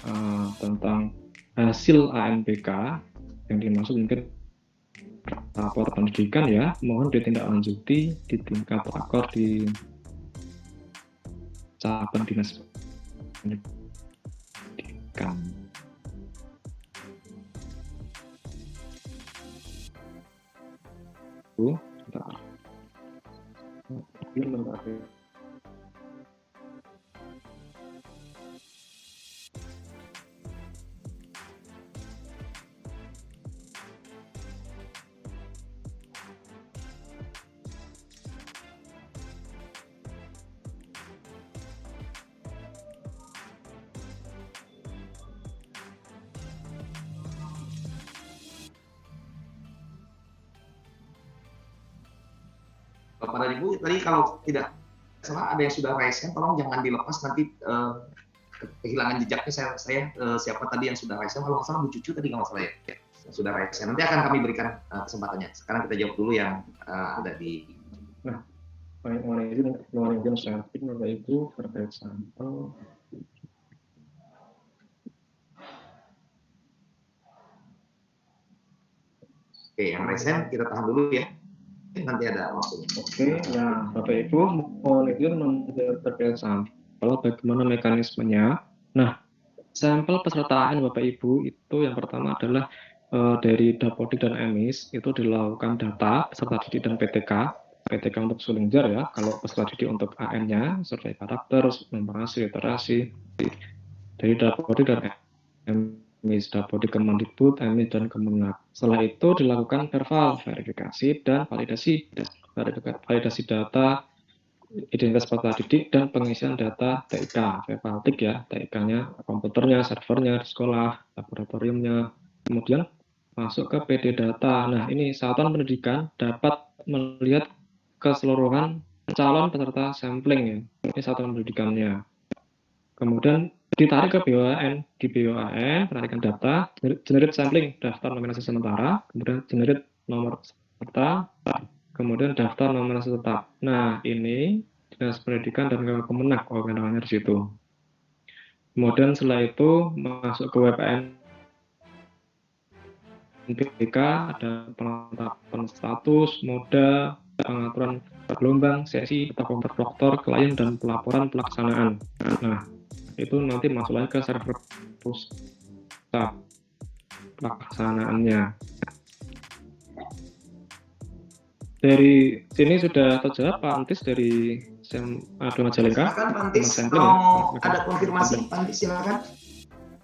tentang hasil ANBK yang dimaksud mungkin rapor pendidikan ya, mohon ditindaklanjuti di tingkat rakor di cabang dinas pendidikan. Bu, bentar. Bentar. Bapak dan Ibu, tadi kalau tidak salah ada yang sudah raise hand, tolong jangan dilepas nanti kehilangan jejaknya. Siapa tadi yang sudah raise hand? Kalau nggak salah Bu Cucu tadi, nggak salah ya, yang sudah raise hand. Nanti akan kami berikan kesempatannya. Sekarang kita jawab dulu yang ada di. Nah, mohon izin sharing Bapak Ibu terkait sampel. Oke, yang raise hand kita tahan dulu ya. Nanti ada waktunya. Oke, ya Bapak Ibu mohon izin terkait sampel bagaimana mekanismenya. Nah, sampel pesertaan Bapak Ibu itu yang pertama adalah dari Dapodik dan Emis itu dilakukan data peserta didik dan PTK. PTK untuk Sulingjar ya, kalau peserta didik untuk AN-nya, survei karakter, numerasi, literasi. Dari Dapodik dan Emis, Dapodik Kemendikbud, Emis dan Kemenak. Setelah itu dilakukan perval, verifikasi dan validasi data identitas peserta didik dan pengisian data TIK, Vevaltik ya, TIK-nya, komputernya, servernya di sekolah, laboratoriumnya. Kemudian masuk ke PD data. Nah, ini Satuan Pendidikan dapat melihat keseluruhan calon peserta sampling ya. Ini Satuan Pendidikannya. Kemudian ditarik ke BOAN. Di BOAN, penarikan data, generate sampling, daftar nominasi sementara, kemudian generate nomor peserta, kemudian daftar nominasi tetap. Nah, ini Dinas Pendidikan dan Kemenak kewenangannya di situ. Kemudian setelah itu masuk ke WPN BK, ada penetapan status, moda, pengaturan gelombang, sesi, peta kontak klien, dan pelaporan pelaksanaan. Nah, itu nanti masuk lagi ke server pusat pelaksanaannya. Dari sini sudah terjawab Pak Antis dari Majalengka. Silakan Pak Antis, mau ada konfirmasi Pak Antis, silakan.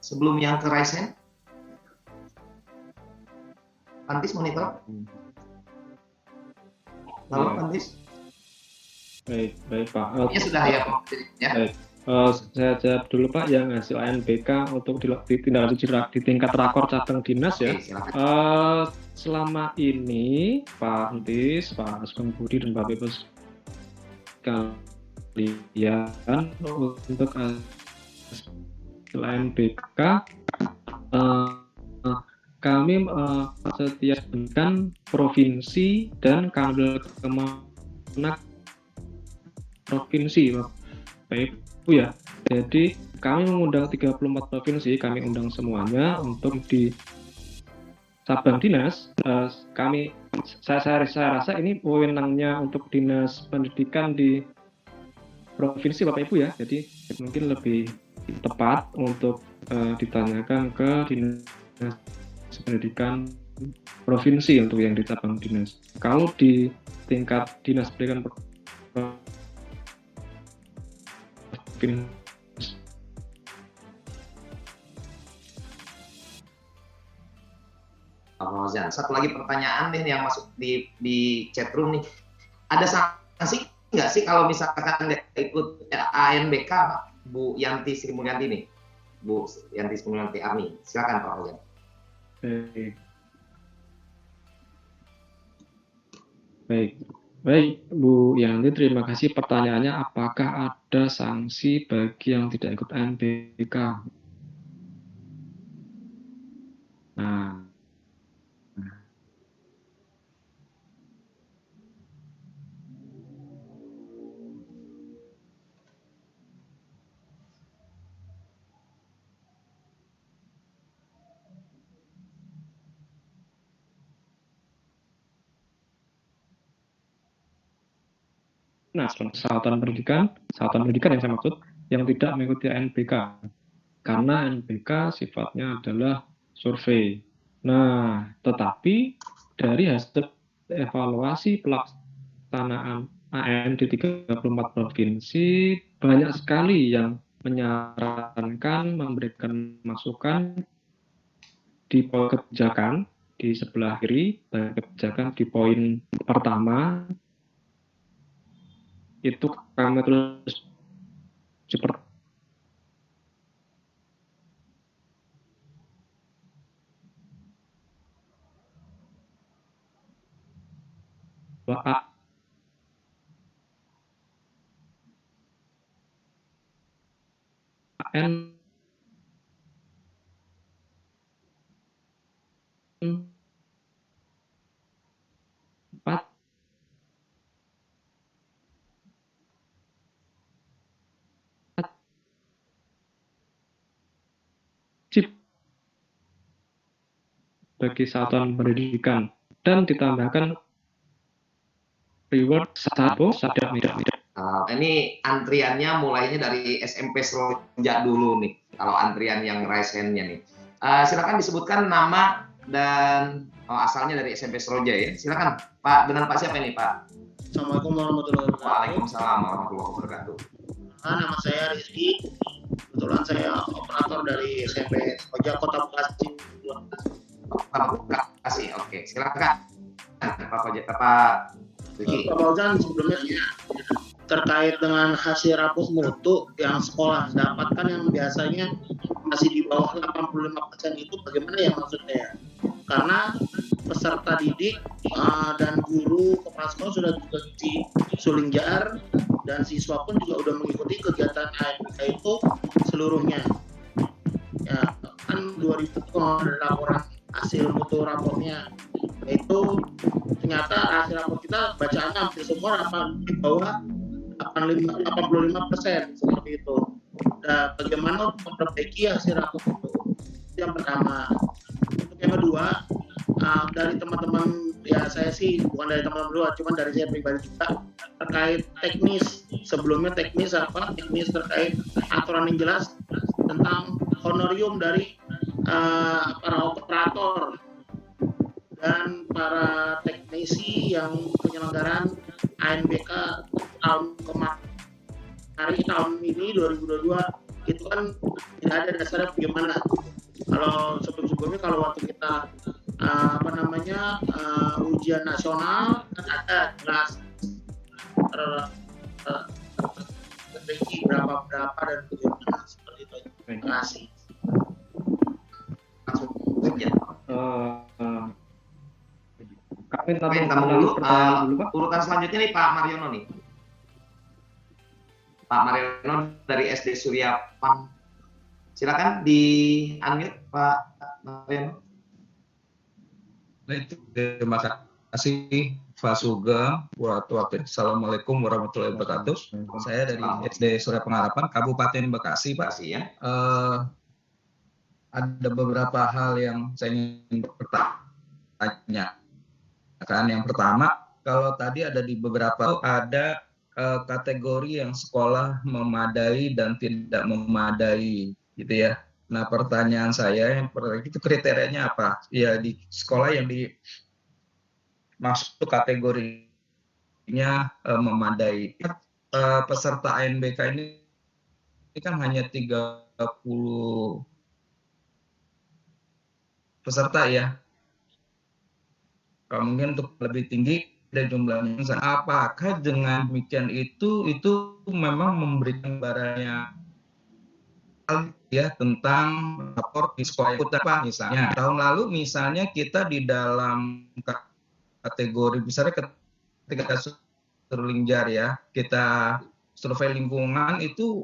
Sebelum yang ke raise hand. Pak Antis monitor. Halo Pak Antis. Baik Pak. Ya sudah ya. Baik. Saya jawab dulu Pak yang hasil ANBK untuk ditindaklanjuti di tingkat rakor cabang dinas ya. Selama ini Pak Antis, Pak Sugeng Budi dan Bapak Ibu sekalian untuk hasil ANBK kami setiap bulan provinsi dan Kanwil Kemenak provinsi Bapak Ibu ya. Jadi kami mengundang 34 provinsi, kami undang semuanya untuk di cabang dinas. Saya rasa ini wewenangnya untuk dinas pendidikan di provinsi Bapak Ibu ya. Jadi mungkin lebih tepat untuk ditanyakan ke dinas pendidikan provinsi untuk yang di cabang dinas. Kalau di tingkat dinas pendidikan satu lagi pertanyaan nih yang masuk di chat room nih. Ada sanksi nggak sih kalau misalkan ikut ANBK Bu Yanti Sri Mulyanti nih? Bu Yanti Sri Mulyanti Army. Silakan Pak Fauzan. Baik Bu Yanti, terima kasih pertanyaannya. Apakah ada sanksi bagi yang tidak ikut ANBK? Nah, Nah, satuan pendidikan yang saya maksud, yang tidak mengikuti ANBK. Karena ANBK sifatnya adalah survei. Nah, tetapi dari hasil evaluasi pelaksanaan AN di 34 provinsi, banyak sekali yang menyarankan, memberikan masukan di poin kebijakan di sebelah kiri, kebijakan di poin pertama, itu kami tulis seperti AN empat chip bagi satuan pendidikan dan ditambahkan reward satu sadar tidak. Ini antriannya mulainya dari SMP Seroja dulu nih, kalau antrian yang raise hand-nya nih. Silakan disebutkan nama dan asalnya dari SMP Seroja ya. Silakan Pak, dengan Pak siapa ini Pak? Assalamualaikum warahmatullahi wabarakatuh. Waalaikumsalam warahmatullahi wabarakatuh. Nama saya Rizky. Kebetulan saya operator dari SMP Seroja Kota Bekasi. Kota Bekasi, oke. Silakan Pak Rizky. Pak Fauzan, sebelumnya terkait dengan hasil rapor mutu yang sekolah dapatkan yang biasanya masih di bawah 85% itu bagaimana ya maksudnya? Karena peserta didik dan guru kepala sekolah sudah juga di suling jar dan siswa pun juga sudah mengikuti kegiatan ANBK itu seluruhnya. Ya, kan 2000 laporan hasil mutu rapornya, itu ternyata hasil rapor kita bacaannya hampir semua di bawah 85% seperti itu. Nah, bagaimana untuk memperbaiki hasil rapor itu? Yang pertama. Untuk yang kedua, dari teman-teman, ya saya sih bukan dari teman-teman luar, cuma dari saya pribadi juga terkait teknis. Sebelumnya teknis terkait aturan yang jelas tentang honorium dari para operator dan para teknisi yang penyelenggaraan ANBK tahun kemarin, tahun ini 2022 itu kan tidak ada dasarnya bagaimana. Kalau sebelumnya kalau waktu kita ujian nasional kan ada jelas berapa dan bagaimana seperti itu. Terima kasih. Kami dulu, urutan selanjutnya nih Pak Mariono nih. Pak Mariono dari SD Surya Pang. Silakan di unmute Pak Mariono. Terima kasih Pak Sugeng. Assalamualaikum warahmatullahi wabarakatuh. Saya dari SD Surya Pengharapan, Kabupaten Bekasi, Pak. Ya. Ada beberapa hal yang saya ingin bertanya. Kan yang pertama, kalau tadi ada di beberapa ada kategori yang sekolah memadai dan tidak memadai, gitu ya. Nah, pertanyaan saya yang itu kriterianya apa? Ya di sekolah yang masuk kategorinya memadai. Peserta ANBK ini kan hanya 30 peserta ya. Kalau mungkin untuk lebih tinggi dari jumlahnya. Apakah dengan demikian itu memang memberikan barangnya ya tentang rapor di sekolah apa misalnya tahun lalu misalnya kita di dalam kategori misalnya ketika suling jar ya kita survei lingkungan itu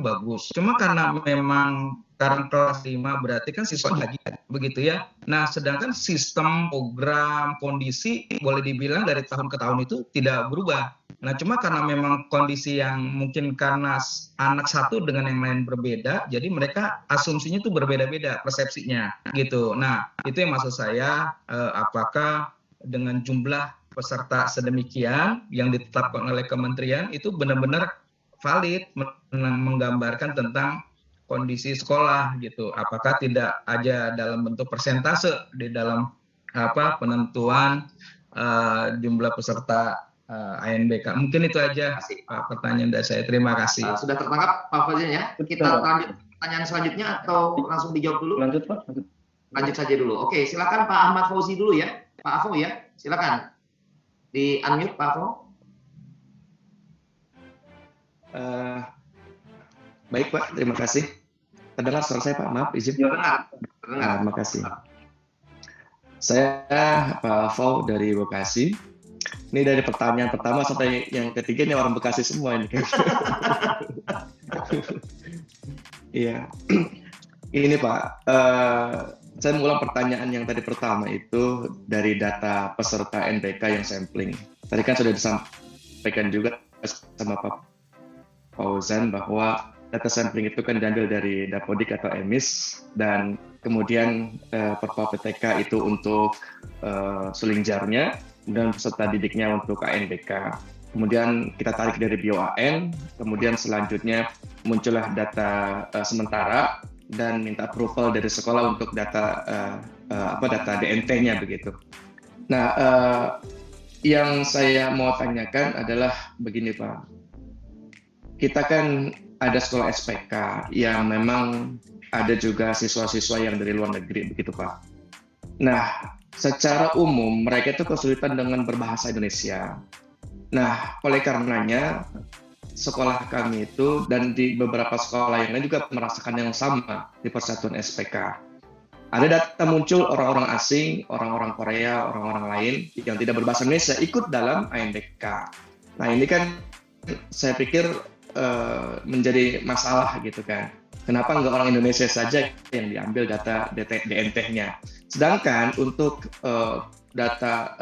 bagus cuma karena memang sekarang kelas 5 berarti kan siswa lagi begitu ya. Nah sedangkan sistem program kondisi boleh dibilang dari tahun ke tahun itu tidak berubah. Nah cuma karena memang kondisi yang mungkin karena anak satu dengan yang lain berbeda, jadi mereka asumsinya itu berbeda-beda persepsinya gitu. Nah itu yang maksud saya apakah dengan jumlah peserta sedemikian yang ditetapkan oleh kementerian itu benar-benar valid, menggambarkan tentang kondisi sekolah gitu. Apakah tidak aja dalam bentuk persentase di dalam penentuan jumlah peserta ANBK. Mungkin itu aja pertanyaan dari saya. Terima kasih. Sudah tertangkap Pak Fauzan ya? Kita lanjut pertanyaan selanjutnya atau langsung dijawab dulu? Lanjut Pak. Lanjut saja dulu. Oke, silakan Pak Ahmad Fauzi dulu ya. Pak Afo ya, silakan. Di unmute Pak Afo. Baik Pak, terima kasih. Terdengar suara saya Pak, maaf izin. Terdengar. Terima kasih. Saya Pak Afo dari Bekasi. Ini dari pertanyaan pertama sampai yang ketiga ini orang Bekasi semua ini kan. Iya. Ini Pak, saya mengulang pertanyaan yang tadi pertama itu dari data peserta NBK yang sampling. Tadi kan sudah disampaikan juga sama Pak Fauzan bahwa data sampling itu kan diambil dari Dapodik atau EMIS dan kemudian Perpol PTK itu untuk Sulingjarnya dan peserta didiknya untuk ANBK. Kemudian kita tarik dari BOAN, kemudian selanjutnya muncullah data sementara dan minta approval dari sekolah untuk data data DNT-nya begitu. Nah, yang saya mau tanyakan adalah begini Pak, kita kan ada sekolah SPK yang memang ada juga siswa-siswa yang dari luar negeri begitu Pak. Nah, secara umum mereka itu kesulitan dengan berbahasa Indonesia. Nah, oleh karenanya sekolah kami itu dan di beberapa sekolah yang lain juga merasakan yang sama di Persatuan SPK. Ada data muncul orang-orang asing, orang-orang Korea, orang-orang lain yang tidak berbahasa Indonesia ikut dalam ANBK. Nah ini kan saya pikir menjadi masalah gitu kan. Kenapa nggak orang Indonesia saja yang diambil data DNT-nya? Sedangkan untuk data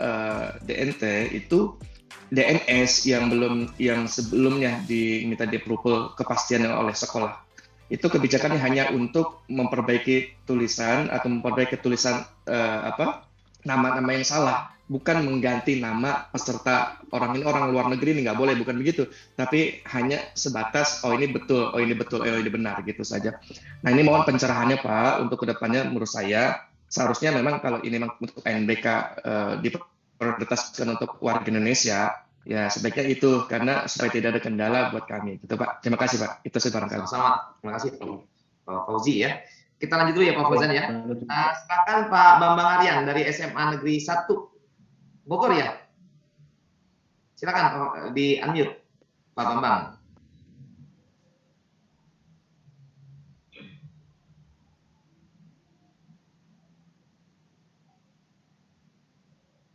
DNT itu DNS yang sebelumnya diminta di-approval kepastian oleh sekolah. Itu kebijakannya hanya untuk memperbaiki tulisan atau memperbaiki tulisan nama-nama yang salah, bukan mengganti nama peserta orang luar negeri ini nggak boleh, bukan begitu. Tapi hanya sebatas oh ini betul, oh ini benar gitu saja. Nah ini mohon pencerahannya Pak untuk kedepannya menurut saya seharusnya memang kalau ini memang untuk NBK diprioritaskan untuk warga Indonesia ya sebaiknya itu karena supaya tidak ada kendala buat kami. Gitu Pak. Terima kasih Pak. Itu sih barangkali. Sama-sama. Terima kasih Pak Fauzi ya. Kita lanjut dulu ya Pak Fauzan ya. Silakan Pak Bambang Aryan dari SMA Negeri 1 Bogor ya. Silakan di unmute Pak Bambang.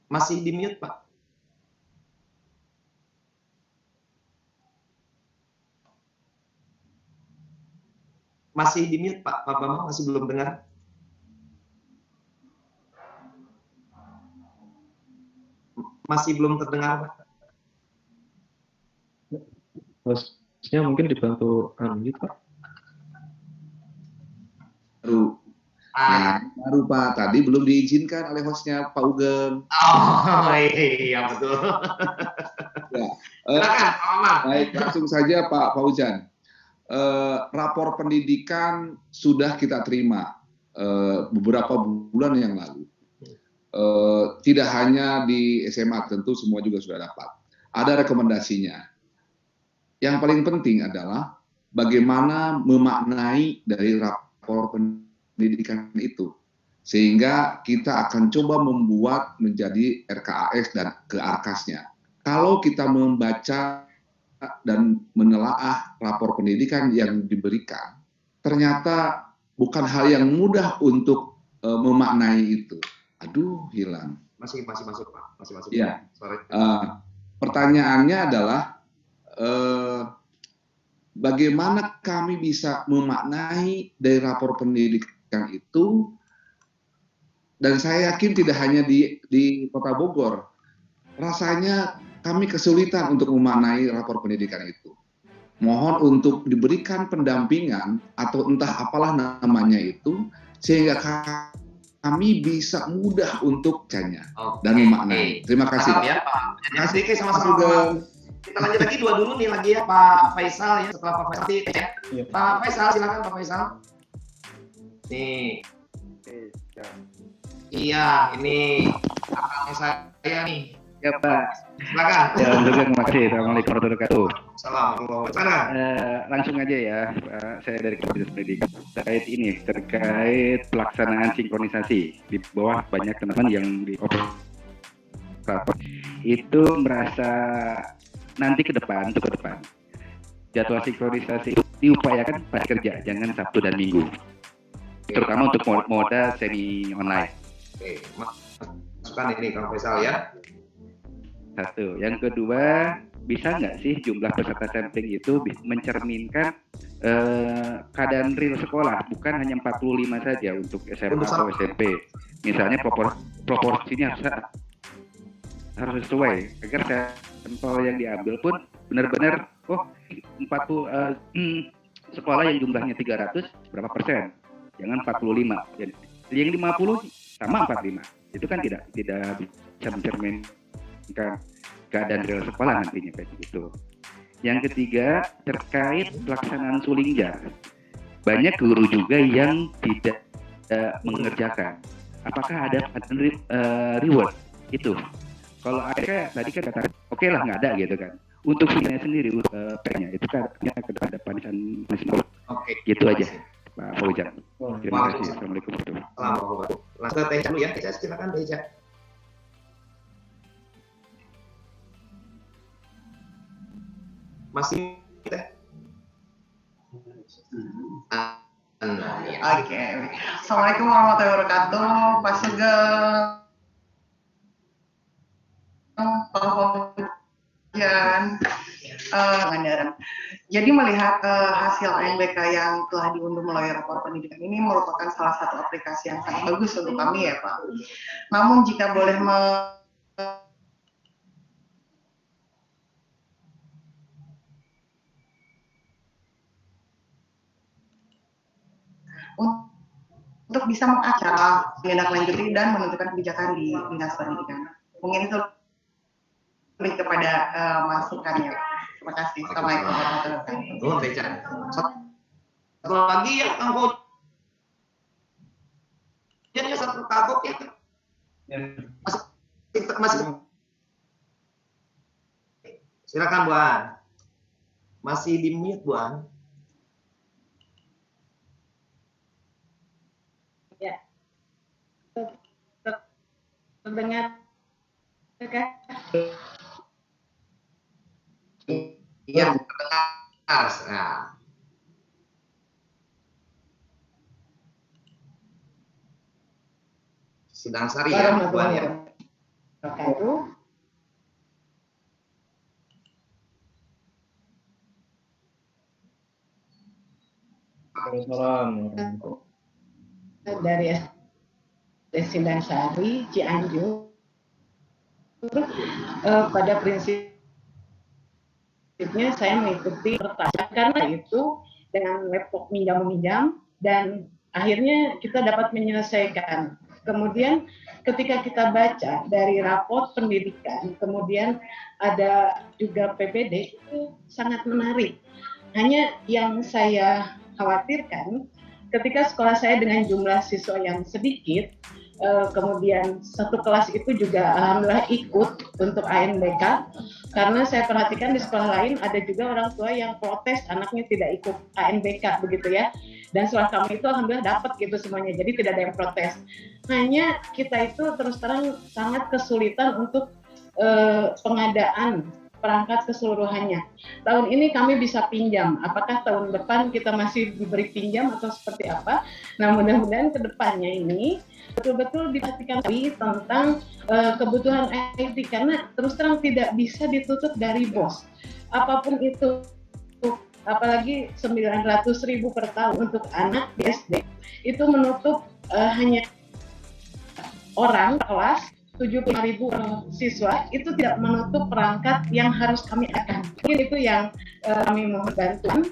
Masih di mute Pak. Masih di mute Pak Bambang, masih belum dengar. Masih belum terdengar Pak. Hostnya mungkin dibantu unmute Pak. Baru Pak, tadi belum diizinkan oleh hostnya Pak Ugeng. Oh iya betul. Ya. Silakan Pak Bambang. Baik, langsung saja Pak Fauzan. Rapor pendidikan sudah kita terima beberapa bulan yang lalu. Tidak hanya di SMA, tentu semua juga sudah dapat. Ada rekomendasinya. Yang paling penting adalah bagaimana memaknai dari rapor pendidikan itu. Sehingga kita akan coba membuat menjadi RKAS dan kearkasnya. Kalau kita membaca dan menelaah rapor pendidikan yang diberikan, ternyata bukan hal yang mudah untuk memaknai itu. Aduh, hilang. Masih masuk Pak, masih masuk. Ya. Pertanyaannya adalah bagaimana kami bisa memaknai dari rapor pendidikan itu, dan saya yakin tidak hanya di Kota Bogor, rasanya kami kesulitan untuk memaknai rapor pendidikan itu. Mohon untuk diberikan pendampingan atau entah apalah namanya itu, sehingga kami bisa mudah untuk bacanya Oke. dan memaknai. Terima kasih. Paham ya Pak. Terima kasih. Oke, sama-sama. Mas Sugeng. Kita lanjut lagi dua dulu nih lagi ya Pak Faisal ya, setelah Pak Faisal ya. Iya. Pak Faisal silakan Pak Faisal. Nih. Iya, ini kakaknya saya nih. Ya Pak, Silakan. ya terima kasih. Assalamualaikum warahmatullahi wabarakatuh. Assalamualaikum. Sana. Langsung aja ya, Pak. Saya dari Kementerian Pendidikan terkait pelaksanaan sinkronisasi di bawah banyak teman-teman yang di operator itu merasa nanti ke depan jadwal sinkronisasi diupayakan pas kerja, jangan Sabtu dan Minggu, terutama untuk moda semi online. Oke, masukkan ini Kang Faisal ya. Satu. Yang kedua, bisa nggak sih jumlah peserta sampling itu mencerminkan keadaan real sekolah, bukan hanya 45 saja untuk SMA atau SMP. Misalnya proporsinya harus sesuai agar sampel yang diambil pun benar-benar 40 sekolah yang jumlahnya 300 berapa persen, jangan 45. Jadi yang 50 sama 45. Itu kan tidak bisa mencerminkan keadaan real sekolah nantinya kayak gitu. Yang ketiga, terkait pelaksanaan sulingjar. Banyak guru juga yang tidak mengerjakan. Apakah ada reward itu? Kalau ada tadi kan kata oke lah nggak ada gitu kan. Untuk sulingnya sendiri pennya itu kan ada panisan nasional. Oke. Gitu aja Pak Fauzan. Terima kasih. Assalamualaikum warahmatullahi Assalamualaikum. Langsung ke Teja dulu ya. Teja silakan Teja. Masih teh. Oke. Assalamualaikum warahmatullahi wabarakatuh. Pak Sugeng, Pak Fauzan, Mandaran. Jadi melihat hasil UNBK yang telah diunduh melalui rapor pendidikan ini merupakan salah satu aplikasi yang sangat bagus untuk kami ya Pak. Namun jika boleh untuk bisa mengacara, menindaklanjuti dan menentukan kebijakan di dinas pendidikan. Mungkin itu lebih kepada masukannya. Terima kasih. Assalamualaikum warahmatullahi wabarakatuh. Tuh Teja. Satu lagi ya Kang Fauzan. Jadi satu kagok ya. Masih. Silakan Buan. Masih di mute Buan. Ya. Terdengar. Oke. Iya, terdengar. Nah. Sidang Sari ya, Buan ya. Dari Sidang Sari Cianjur pada prinsipnya saya mengikuti pertanyaan karena itu dengan laptop minjam dan akhirnya kita dapat menyelesaikan. Kemudian ketika kita baca dari raport pendidikan, kemudian ada juga PPD, itu sangat menarik. Hanya yang saya khawatirkan ketika sekolah saya dengan jumlah siswa yang sedikit, kemudian satu kelas itu juga alhamdulillah ikut untuk ANBK, karena saya perhatikan di sekolah lain ada juga orang tua yang protes anaknya tidak ikut ANBK begitu ya, dan setelah kami itu alhamdulillah dapat gitu semuanya, jadi tidak ada yang protes. Hanya kita itu terus terang sangat kesulitan untuk pengadaan perangkat keseluruhannya. Tahun ini kami bisa pinjam, apakah tahun depan kita masih diberi pinjam atau seperti apa? Nah mudah-mudahan ke depannya ini betul-betul diperhatikan tentang kebutuhan IT, karena terus terang tidak bisa ditutup dari BOS. Apapun itu, apalagi 900.000 per tahun untuk anak di SD, itu menutup hanya orang kelas 75.000 siswa, itu tidak menutup perangkat yang harus kami akan. Mungkin itu yang kami mohon bantuan,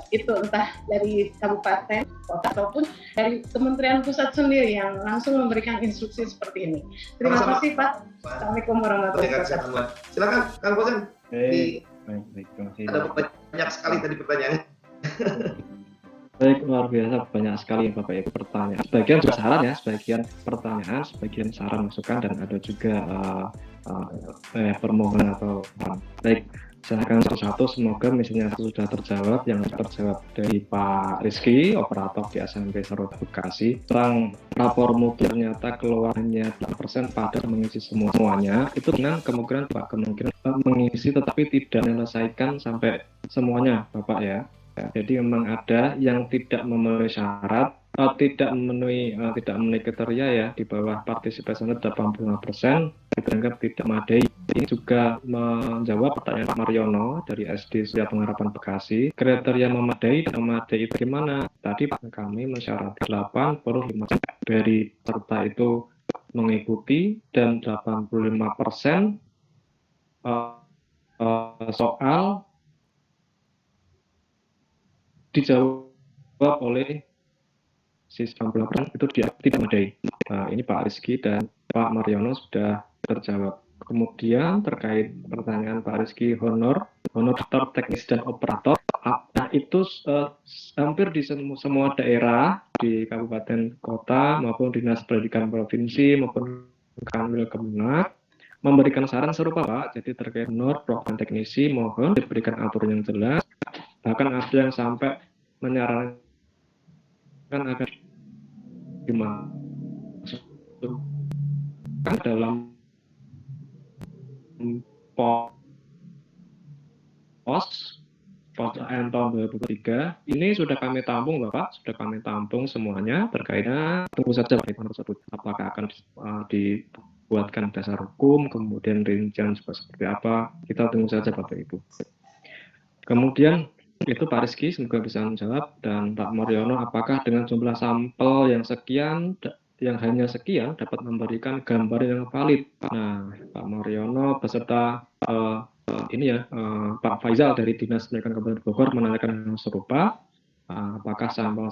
itu entah dari kabupaten kota ataupun dari kementerian pusat sendiri yang langsung memberikan instruksi seperti ini. Terima kasih Pak. Assalamualaikum warahmatullahi wabarakatuh. Silakan Kang Fauzan. Baik, terima kasih. Ada banyak sekali tadi pertanyaannya. Baik, luar biasa banyak sekali Bapak Ibu pertanyaan. Sebagian juga saran ya, sebagian pertanyaan, sebagian saran masukan, dan ada juga permohonan atau baik. Silakan satu-satu, semoga misalnya sudah terjawab. Yang terjawab dari Pak Rizky, operator di SMP Serut Bekasi, tentang rapor mutu ternyata keluarnya 8% pada mengisi semuanya. Itu dengan kemungkinan Pak, kemungkinan mengisi tetapi tidak menyelesaikan sampai semuanya Bapak ya. Jadi memang ada yang tidak memenuhi syarat, tidak memenuhi kriteria ya, di bawah partisipasi 85%, dianggap tidak memadai. Ini juga menjawab pertanyaan Pak Mariono dari SD Surya Pengharapan Bekasi. Kriteria memadai dan memadai itu gimana? Tadi kami mensyaratkan 85% dari peserta itu mengikuti dan 85% soal dijawab oleh siswa 90% itu tidak memadai. Ini Pak Rizky dan Pak Mariono sudah terjawab. Kemudian terkait pertanyaan Pak Rizky honor dokter teknis dan operator, nah itu hampir di semua daerah di kabupaten kota maupun dinas pendidikan provinsi maupun Kanwil Kemenak memberikan saran serupa Pak. Jadi terkait honor program teknisi mohon diberikan aturan yang jelas. Bahkan ada yang sampai menyarankan agar dimasukkan dalam pos AN tahun 2023. Ini sudah kami tampung Bapak, sudah kami tampung semuanya. Terkaitnya tunggu saja Pak tersebut, apakah akan dibuatkan dasar hukum, kemudian rincian seperti apa, kita tunggu saja Bapak Ibu. Kemudian itu Pak Rizky semoga bisa menjawab, dan Pak Mariono, apakah dengan jumlah sampel yang sekian, yang hanya sekian dapat memberikan gambar yang valid? Nah, Pak Mariono beserta Pak Faisal dari Dinas Pendidikan Kabupaten Bogor menanyakan hal serupa, apakah sampel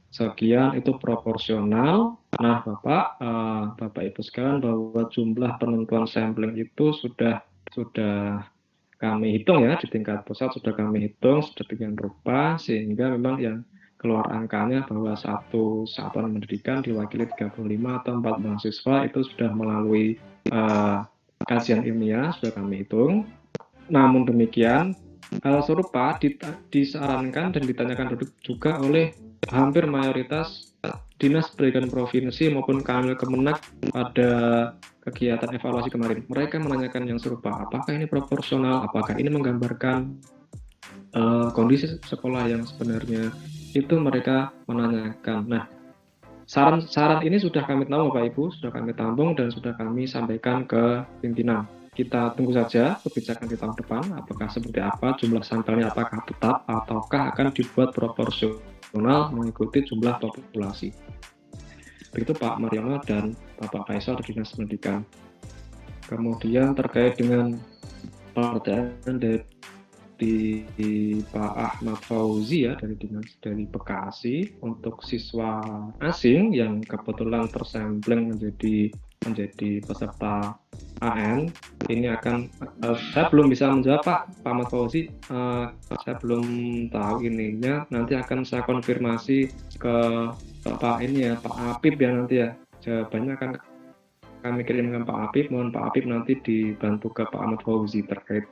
sekian itu proporsional? Nah, Bapak Ibu sekalian, bahwa jumlah penentuan sampling itu sudah kami hitung ya, di tingkat pusat sudah kami hitung sedemikian rupa, sehingga memang yang keluar angkanya bahwa satu satuan pendidikan diwakili 35 atau 4 mahasiswa itu sudah melalui kajian ilmiah, sudah kami hitung. Namun demikian, hal serupa disarankan dan ditanyakan juga oleh hampir mayoritas Dinas Pendidikan Provinsi maupun Kanwil Kemenak pada kegiatan evaluasi kemarin. Mereka menanyakan yang serupa, apakah ini proporsional, apakah ini menggambarkan kondisi sekolah yang sebenarnya, itu mereka menanyakan. Nah, saran ini sudah kami tahu Bapak Ibu, sudah kami tampung dan sudah kami sampaikan ke pimpinan. Kita tunggu saja kebijakan di tahun depan, apakah seperti apa, jumlah sampelnya apakah tetap ataukah akan dibuat proporsional mengikuti jumlah populasi. Begitu Pak Mariono dan Bapak Faisal dari Dinas Pendidikan. Kemudian terkait dengan pertanyaan dari Pak Ahmad Fauzi ya dari Bekasi, untuk siswa asing yang kebetulan tersampling menjadi peserta AN, ini akan saya belum bisa menjawab Pak Ahmad Fauzi, saya belum tahu ininya, nanti akan saya konfirmasi ke Pak Apip ya nanti ya, jawabannya akan kami kirimkan Pak Apip. Mohon Pak Apip nanti dibantu ke Pak Ahmad Fauzi terkait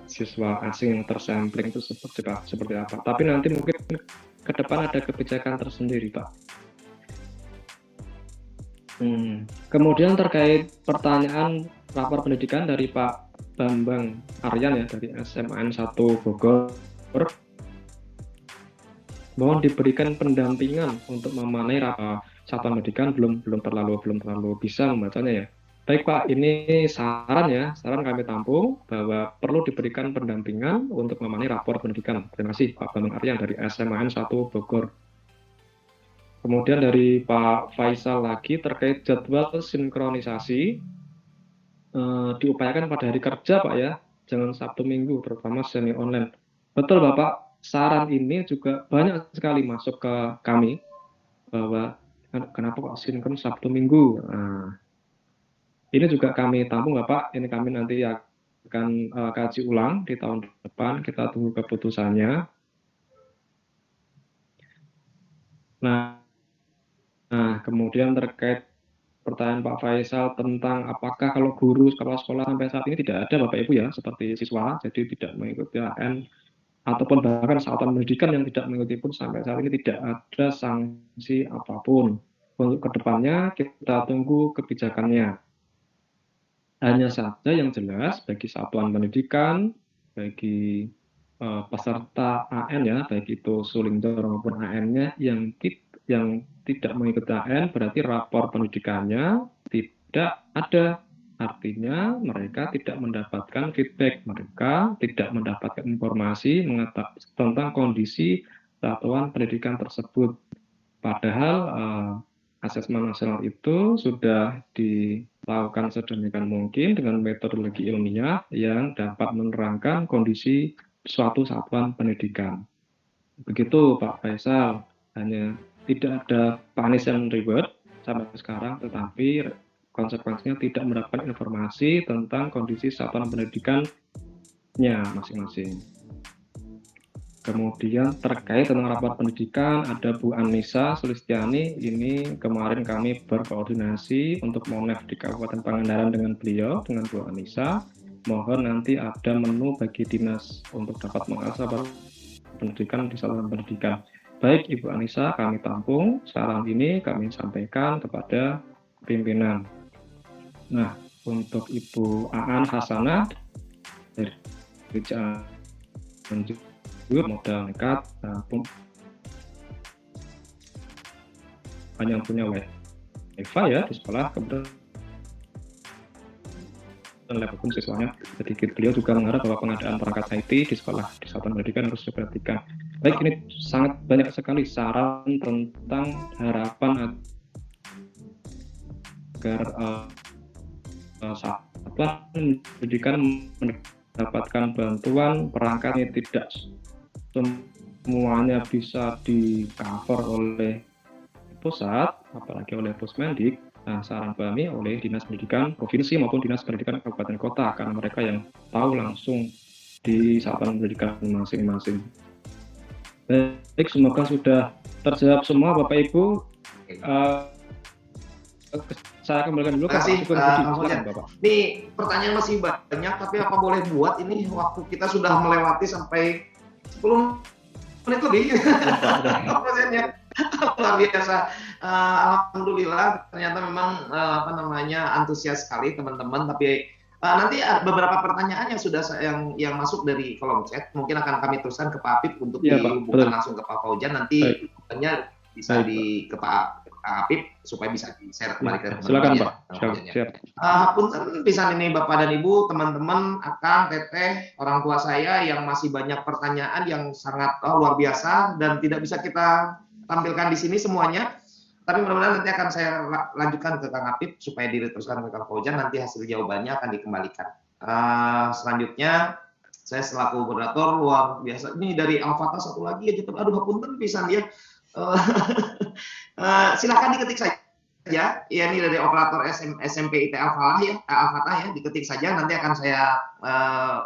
siswa asing yang tersampling itu seperti apa. Tapi nanti mungkin ke depan ada kebijakan tersendiri Pak. Kemudian terkait pertanyaan rapor pendidikan dari Pak Bambang Aryan ya dari SMAN 1 Bogor, mohon diberikan pendampingan untuk memanai satuan pendidikan, belum terlalu bisa membacanya ya. Baik Pak, ini saran kami tampung bahwa perlu diberikan pendampingan untuk memanai rapor pendidikan. Terima kasih Pak Bambang Aryan dari SMAN 1 Bogor. Kemudian dari Pak Faisal lagi terkait jadwal sinkronisasi, diupayakan pada hari kerja Pak ya, jangan Sabtu Minggu, terutama semi online. Betul Bapak, saran ini juga banyak sekali masuk ke kami bahwa kenapa kok sinkron Sabtu Minggu. Nah, ini juga kami tampung Bapak, ini kami nanti akan kaji ulang di tahun depan, kita tunggu keputusannya. Nah, kemudian terkait pertanyaan Pak Faisal tentang apakah kalau guru kepala sekolah sampai saat ini tidak ada Bapak Ibu ya, seperti siswa, jadi tidak mengikuti AN, ataupun bahkan satuan pendidikan yang tidak mengikuti pun sampai saat ini tidak ada sanksi apapun. Untuk kedepannya kita tunggu kebijakannya. Hanya saja yang jelas bagi satuan pendidikan, bagi peserta AN ya, baik itu Sulingdor maupun AN-nya yang tidak mengikuti AN berarti rapor pendidikannya tidak ada. Artinya mereka tidak mendapatkan feedback, mereka tidak mendapatkan informasi tentang kondisi satuan pendidikan tersebut. Padahal asesmen nasional itu sudah dilakukan sedemikian mungkin dengan metodologi ilmiah yang dapat menerangkan kondisi suatu satuan pendidikan. Begitu Pak Faisal, hanya tidak ada punish and reward sampai sekarang, tetapi konsekuensinya tidak mendapatkan informasi tentang kondisi satuan pendidikannya masing-masing. Kemudian terkait dengan rapor pendidikan, ada Bu Anissa Sulistiani, ini kemarin kami berkoordinasi untuk Monef di Kabupaten Pangandaran dengan beliau, dengan Bu Anissa. Mohon nanti ada menu bagi dinas untuk dapat mengakses pendidikan di satuan pendidikan. Baik Ibu Anissa, kami tampung, saran ini kami sampaikan kepada pimpinan. Nah, untuk Ibu Aan Hasanah dari modal nekat, hanya punya wifi ya di sekolah, kemudian laptop siswanya sedikit. Beliau juga mengharap bahwa pengadaan perangkat IT di sekolah di satuan pendidikan harus diperhatikan. Baik, ini sangat banyak sekali saran tentang harapan agar satuan pendidikan mendapatkan bantuan perangkatnya tidak semuanya bisa di-cover oleh pusat, apalagi oleh Pusmendik. Nah, saran kami oleh Dinas Pendidikan Provinsi maupun Dinas Pendidikan Kabupaten Kota, karena mereka yang tahu langsung di satuan pendidikan masing-masing. Baik, semoga sudah terjawab semua Bapak Ibu. Saya kembalikan dulu. Terima kasih, Bapak. Ini pertanyaan masih banyak, tapi apa boleh buat ini waktu kita sudah melewati sampai 10 menit lebih. Luar biasa. Alhamdulillah ternyata memang antusias sekali teman-teman, tapi nanti beberapa pertanyaan yang sudah yang masuk dari kolom chat mungkin akan kami teruskan ke Pak Apip untuk dihubungkan langsung ke Pak Faujan, nanti bisa ke Pak Apip supaya bisa di-share kembali ke teman-teman. Silakan Pak. Siap. Punten pisan ini Bapak dan Ibu, teman-teman, Akang, Teteh, orang tua saya yang masih banyak pertanyaan yang sangat luar biasa dan tidak bisa kita tampilkan di sini semuanya. Tapi mudah-mudahan nanti akan saya lanjutkan ke Kang Apip supaya diteruskan ke Kang Faujan, nanti hasil jawabannya akan dikembalikan. Selanjutnya saya selaku moderator luar biasa. Ini dari Al-Fatah satu lagi aja, aduh punten pisan ya. Silakan diketik saja ya, ini dari operator SMP IT Al-Fatah ya, diketik saja, nanti akan saya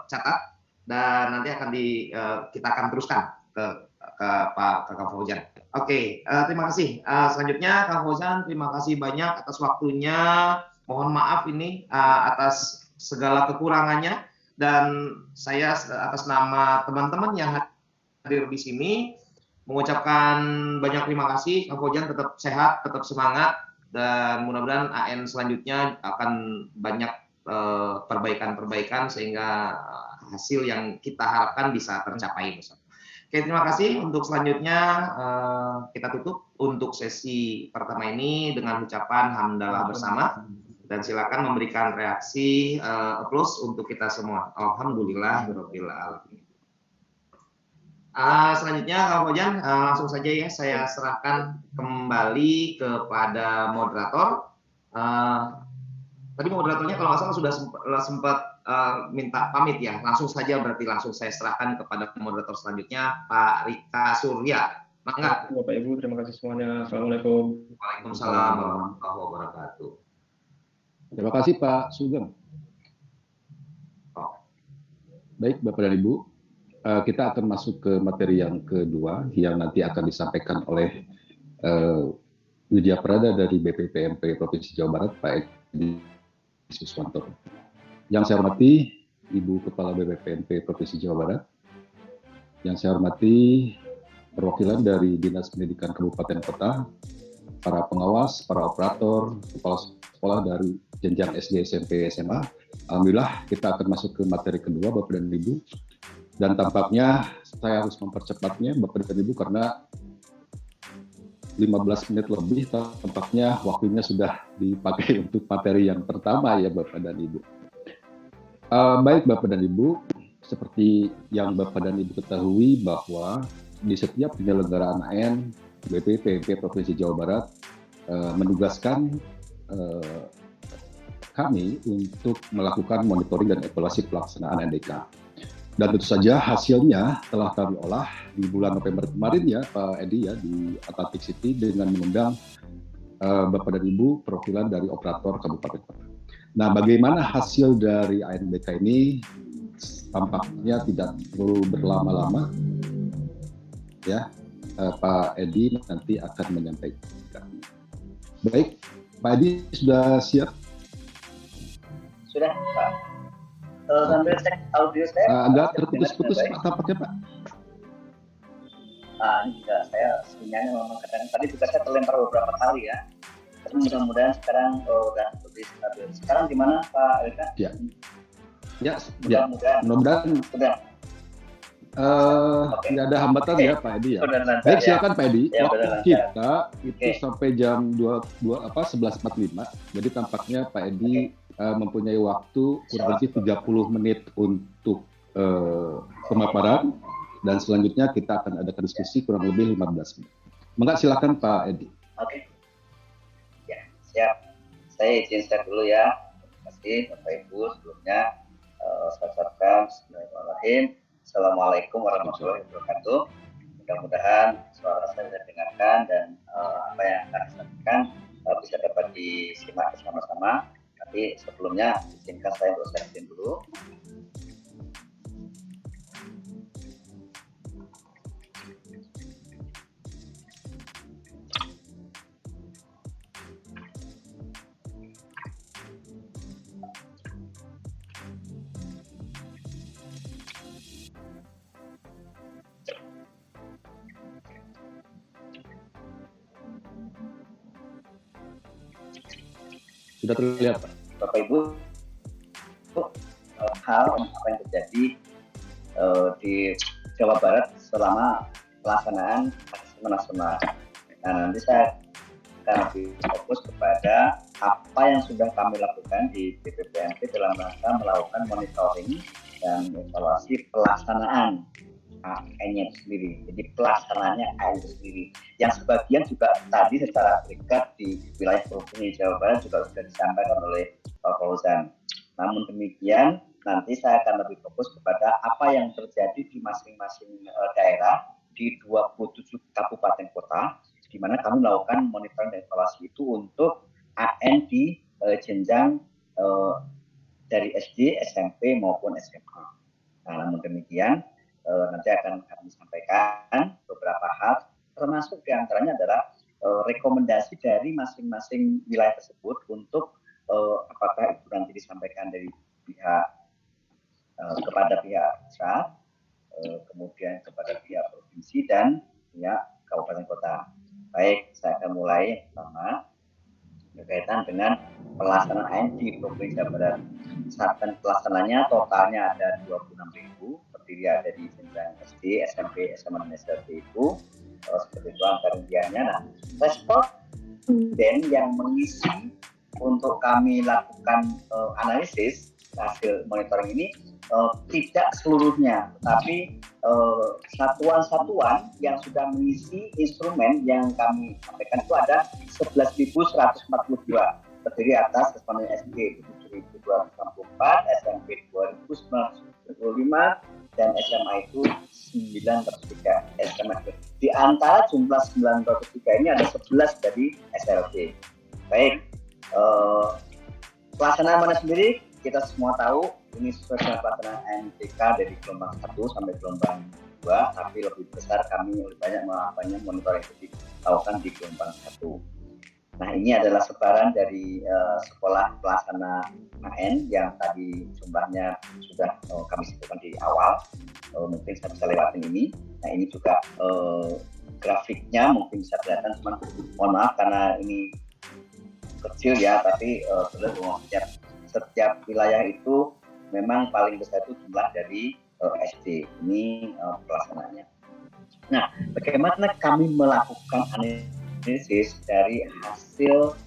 catat dan nanti akan kita akan teruskan ke Kang Faujan. Oke, terima kasih. Selanjutnya Kang Faujan, terima kasih banyak atas waktunya. Mohon maaf ini atas segala kekurangannya, dan saya atas nama teman-teman yang hadir di sini mengucapkan banyak terima kasih. Kang Faujan tetap sehat, tetap semangat, dan mudah-mudahan AN selanjutnya akan banyak perbaikan-perbaikan sehingga hasil yang kita harapkan bisa tercapai. Oke, terima kasih. Untuk selanjutnya kita tutup untuk sesi pertama ini dengan ucapan hamdalah bersama, dan silakan memberikan reaksi applause untuk kita semua. Alhamdulillahirabbil alamin. Selanjutnya Kang Faujan, langsung saja ya saya serahkan kembali kepada moderator. Tadi moderatornya kalau nggak salah sudah sempat minta pamit ya. Langsung saja berarti langsung saya serahkan kepada moderator selanjutnya, Pak Rika Surya. Mangga. Bapak Ibu, terima kasih semuanya. Assalamualaikum. Waalaikumsalam warahmatullahi wabarakatuh. Terima kasih Pak Sugeng. Baik Bapak dan Ibu, kita akan masuk ke materi yang kedua yang nanti akan disampaikan oleh Widya Prada dari BPPMP Provinsi Jawa Barat, Pak Edi Suswanto. Yang saya hormati Ibu Kepala BPPMP Provinsi Jawa Barat, yang saya hormati perwakilan dari Dinas Pendidikan Kabupaten Kota, para pengawas, para operator, kepala sekolah dari jenjang SD, SMP, SMA. Alhamdulillah kita akan masuk ke materi kedua Bapak dan Ibu. Dan tampaknya saya harus mempercepatnya Bapak dan Ibu karena 15 menit lebih tampaknya waktunya sudah dipakai untuk materi yang pertama ya Bapak dan Ibu. Baik Bapak dan Ibu, seperti yang Bapak dan Ibu ketahui bahwa di setiap penyelenggaraan AN, BPPMP Provinsi Jawa Barat menugaskan kami untuk melakukan monitoring dan evaluasi pelaksanaan NDK. Dan tentu saja hasilnya telah kami olah di bulan November kemarin ya Pak Edi ya di Atlantic City dengan mengundang Bapak dan Ibu perwakilan dari operator Kabupaten Kota. Nah, bagaimana hasil dari ANBK ini tampaknya tidak perlu berlama-lama ya. Pak Edi nanti akan menyampaikan. Baik, Pak Edi sudah siap? Sudah, Pak. Sambil cek audio saya. Agak terputus-putus Pak tampaknya Pak. Ini juga saya sinyalnya memang kadang tadi juga saya terlempar beberapa kali ya. Tapi mudah-mudahan sekarang udah lebih stabil. Sekarang gimana Pak Rika? Ya. Mudah-mudahan sudah. Tidak ada hambatan ya Pak Edi ya. Baik, silakan Pak Edi. Waktu kita itu sampai jam 11.45. Jadi tampaknya Pak Edi mempunyai waktu kurang lebih 30 menit untuk pemaparan dan selanjutnya kita akan ada diskusi kurang lebih 15 menit. Maka silakan Pak Edi. Oke. Ya, siap. Saya izin share dulu ya. Terima kasih Bapak Ibu sebelumnya saya ucapkan bismillahirrahmanirrahim. Assalamualaikum warahmatullahi wabarakatuh. Mudah-mudahan suara saya bisa dengarkan dan apa yang akan disampaikan bisa dapat disimak bersama-sama. Tapi sebelumnya izinkan saya untuk sharing dulu. Sudah terlihat Pak. Bapak Ibu, hal apa yang terjadi di Jawa Barat selama pelaksanaan asesmen nasional. Nah, nanti saya akan lebih fokus kepada apa yang sudah kami lakukan di BPPMP dalam rangka melakukan monitoring dan evaluasi pelaksanaan AN-nya itu sendiri. Jadi pelaksanaannya AN itu sendiri. Yang sebagian juga tadi secara terikat di wilayah Provinsi Jawa Barat juga sudah disampaikan oleh Pak Fauzan. Namun demikian, nanti saya akan lebih fokus kepada apa yang terjadi di masing-masing daerah di 27 kabupaten kota, di mana kami melakukan monitoring dan evaluasi itu untuk AN di jenjang dari SD, SMP maupun SMA. Nah, namun demikian, nanti akan kami sampaikan beberapa hal, termasuk diantaranya adalah rekomendasi dari masing-masing wilayah tersebut untuk apakah itu nanti disampaikan dari pihak kepada pihak pusat, kemudian kepada pihak provinsi dan pihak kabupaten kota. Baik, saya akan mulai pertama berkaitan dengan pelaksanaan AN di Provinsi Jawa Barat. Saat pelaksananya totalnya ada 26.000, terdiri ada di jenjang SD, SMP, SMA, dan SLT itu. Seperti itu angka rinciannya. Nah, responden yang mengisi untuk kami lakukan analisis hasil monitoring ini tidak seluruhnya, tetapi satuan-satuan yang sudah mengisi instrumen yang kami sampaikan itu ada 11.142, terdiri atas responden SD 1.264, SMP 2.975, dan SMA itu 903 SMA. Di antara jumlah 903 ini ada 11 dari SLB. Baik, pelaksanaan mana sendiri kita semua tahu ini sesuai dengan pelaksanaan NPK dari gelombang 1 sampai gelombang 2, tapi lebih besar kami lebih banyak monitoring itu dilakukan di gelombang 1. Nah, ini adalah sebaran dari sekolah pelaksana AN yang tadi jumlahnya sudah kami sebutkan di awal. Mungkin saya bisa lewatin ini. Nah, ini juga grafiknya mungkin bisa kelihatan, cuman mohon maaf karena ini kecil ya, tapi setiap wilayah itu memang paling besar itu jumlah dari SD. Ini pelaksanaannya. Nah, bagaimana kami melakukan analisis dari hasil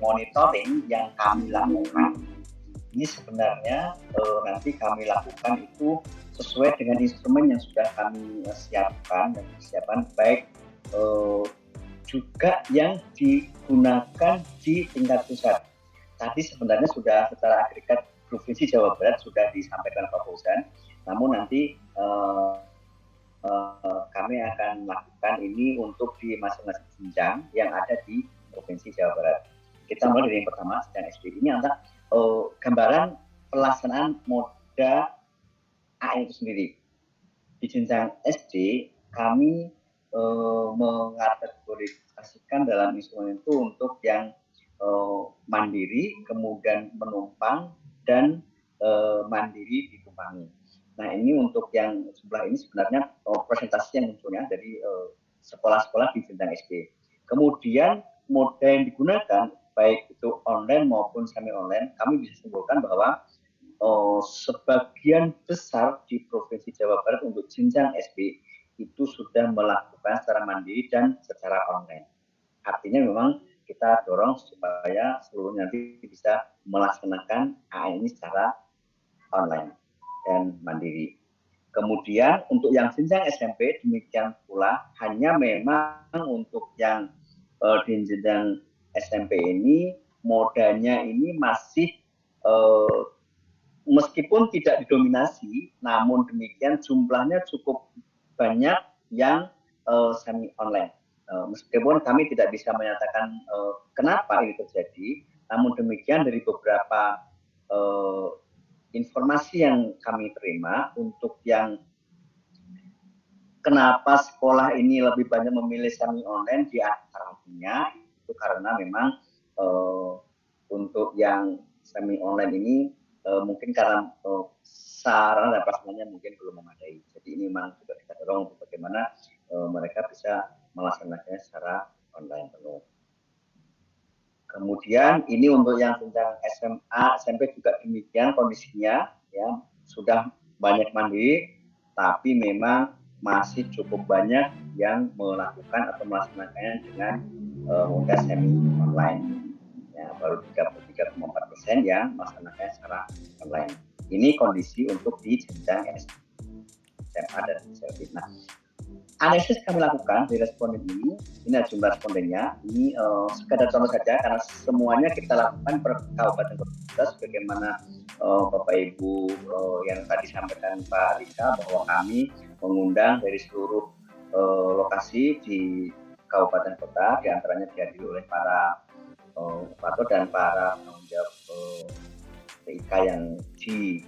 monitoring yang kami lakukan? Ini sebenarnya nanti kami lakukan itu sesuai dengan instrumen yang sudah kami siapkan dan disiapkan, baik juga yang digunakan di tingkat pusat. Tadi sebenarnya sudah secara agregat Provinsi Jawa Barat sudah disampaikan Pak Fauzan, namun nanti kami akan melakukan ini untuk di masing-masing jenjang yang ada di Provinsi Jawa Barat. Kita mulai dari yang pertama, jenjang SD. Ini adalah gambaran pelaksanaan moda AN itu sendiri. Di jenjang SD, kami mengategorikan dalam instrumen itu untuk yang mandiri, kemudian menumpang, dan mandiri ditumpangi. Nah, ini untuk yang sebelah ini sebenarnya presentasi yang munculnya dari sekolah-sekolah di jenjang SD. Kemudian moda yang digunakan baik itu online maupun semi online, kami bisa simpulkan bahwa sebagian besar di Provinsi Jawa Barat untuk jenjang SD itu sudah melakukan secara mandiri dan secara online. Artinya memang kita dorong supaya seluruhnya nanti bisa melaksanakan AN ini secara online dan mandiri. Kemudian untuk yang jenjang SMP demikian pula, hanya memang untuk yang di jenjang SMP ini modanya ini masih meskipun tidak didominasi, namun demikian jumlahnya cukup banyak yang semi online. Meskipun kami tidak bisa menyatakan kenapa ini terjadi, namun demikian dari beberapa informasi yang kami terima untuk yang kenapa sekolah ini lebih banyak memilih semi online, di antaranya itu karena memang untuk yang semi online ini mungkin karena sarana dan prasarananya mungkin belum memadai. Jadi ini memang juga kita dorong untuk bagaimana mereka bisa melaksanakannya secara online penuh. Kemudian ini untuk yang jenjang SMA, SMP juga demikian kondisinya, ya sudah banyak mandiri, tapi memang masih cukup banyak yang melakukan atau melaksanakannya dengan moda semi online. Ya, baru 33,4% yang melaksanakannya secara online. Ini kondisi untuk di jenjang SMA dan SMP. Nah, analisis kami lakukan di responden ini ada jumlah respondennya, ini sekadar contoh saja karena semuanya kita lakukan per kabupaten kota, sebagaimana Bapak Ibu yang tadi sampaikan Pak Rika bahwa kami mengundang dari seluruh lokasi di kabupaten kota, diantaranya dihadiri oleh para Pato dan para penanggung jawab PIK yang di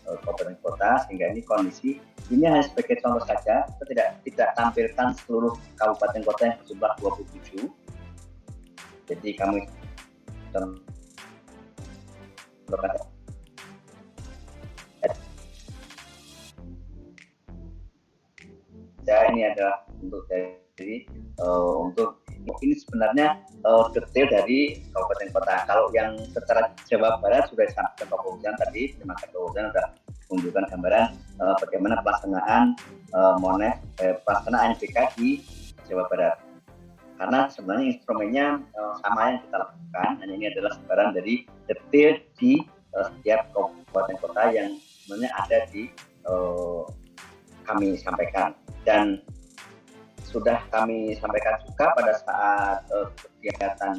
kabupaten kota, sehingga ini kondisi ini hanya sebagai contoh saja, kita tidak tampilkan seluruh kabupaten kota yang berjumlah 27. Jadi kami ini adalah untuk dari untuk ini sebenarnya detail dari kabupaten kota. Kalau yang secara Jawa Barat sudah disampaikan Pak Fauzan tadi, terima kasih Pak Fauzan sudah menunjukkan gambaran bagaimana pelaksanaan pelaksanaan NPK di Jawa Barat. Karena sebenarnya instrumennya sama yang kita lakukan, hanya ini adalah sebaran dari detail di setiap kabupaten kota yang sebenarnya ada di kami sampaikan. Dan sudah kami sampaikan juga pada saat kegiatan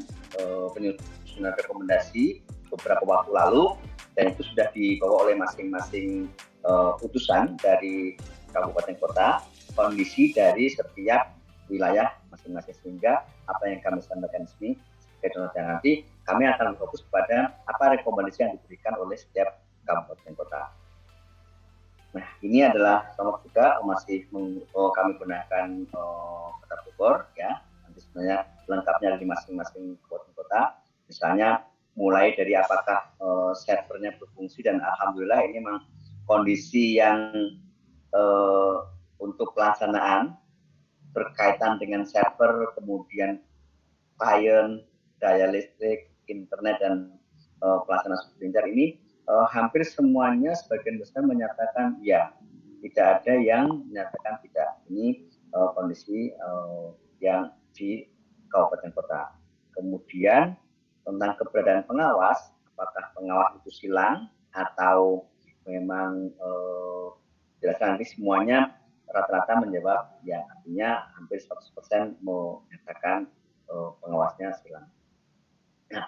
penyusunan rekomendasi beberapa waktu lalu, dan itu sudah dibawa oleh masing-masing putusan dari kabupaten kota, kondisi dari setiap wilayah masing-masing, sehingga apa yang kami sampaikan di sini sebagai contoh, nanti kami akan fokus pada apa rekomendasi yang diberikan oleh setiap kabupaten kota. Nah, ini adalah sama juga masih kami gunakan Kota Bogor ya. Nanti sebenarnya lengkapnya di masing-masing kabupaten kota. Misalnya mulai dari apakah servernya berfungsi, dan alhamdulillah ini memang kondisi yang untuk pelaksanaan berkaitan dengan server, kemudian klien, daya listrik, internet, dan pelaksanaan sebentar ini hampir semuanya sebagian besar menyatakan ya, tidak ada yang menyatakan tidak. Ini kondisi yang di kabupaten kota. Kemudian tentang keberadaan pengawas, apakah pengawas itu silang atau memang jelaskan, nanti semuanya rata-rata menjawab ya, artinya hampir 100% menyatakan pengawasnya silang. Nah,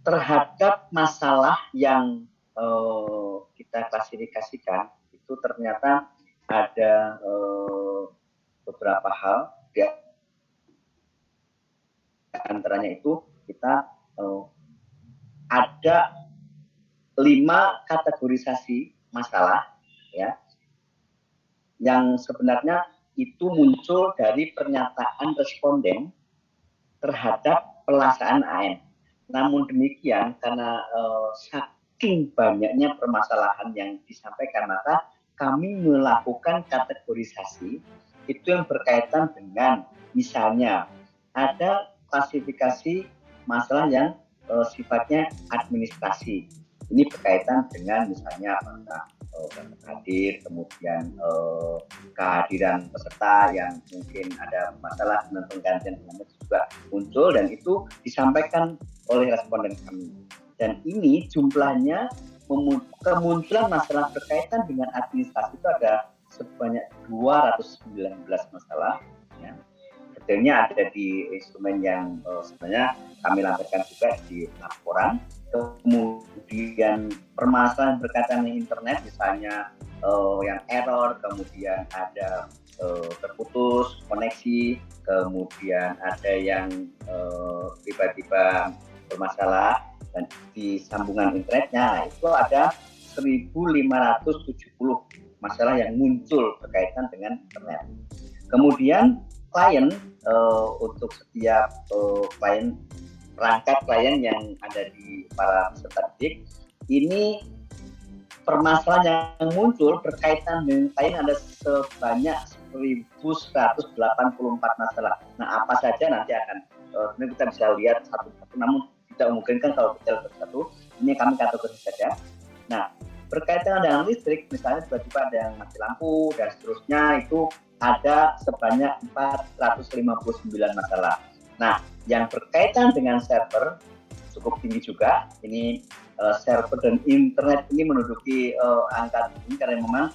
terhadap masalah yang kita klasifikasikan itu ternyata ada beberapa hal, ya, antaranya itu kita ada 5 kategorisasi masalah ya, yang sebenarnya itu muncul dari pernyataan responden terhadap pelaksanaan AN. Namun demikian, karena saking banyaknya permasalahan yang disampaikan, maka kami melakukan kategorisasi itu yang berkaitan dengan, misalnya ada klasifikasi masalah yang sifatnya administrasi. Ini berkaitan dengan misalnya apakah hadir, kemudian kehadiran peserta yang mungkin ada masalah dengan penggantian juga muncul, dan itu disampaikan oleh responden kami. Dan ini jumlahnya kemunculan masalah berkaitan dengan administrasi itu ada sebanyak 219 masalah. Ya. Detailnya ada di instrumen yang sebenarnya kami lampirkan juga di laporan. Kemudian permasalahan berkaitan dengan internet, misalnya yang error, kemudian ada terputus koneksi, kemudian ada yang tiba-tiba bermasalah dan di sambungan internetnya, itu ada 1.570 masalah yang muncul berkaitan dengan internet. Kemudian klien, untuk setiap klien, perangkat klien yang ada di para peserta didik, ini permasalahan yang muncul berkaitan dengan klien ada sebanyak 1.184 masalah. Nah, apa saja nanti akan kita bisa lihat satu-satu, namun tidak memungkinkan kalau detail satu. Ini kami kategori saja. Nah, berkaitan dengan listrik, misalnya tiba-tiba ada yang mati lampu dan seterusnya, itu ada sebanyak 459 masalah. Nah, yang berkaitan dengan server cukup tinggi juga. Ini server dan internet ini menduduki angka tinggi karena memang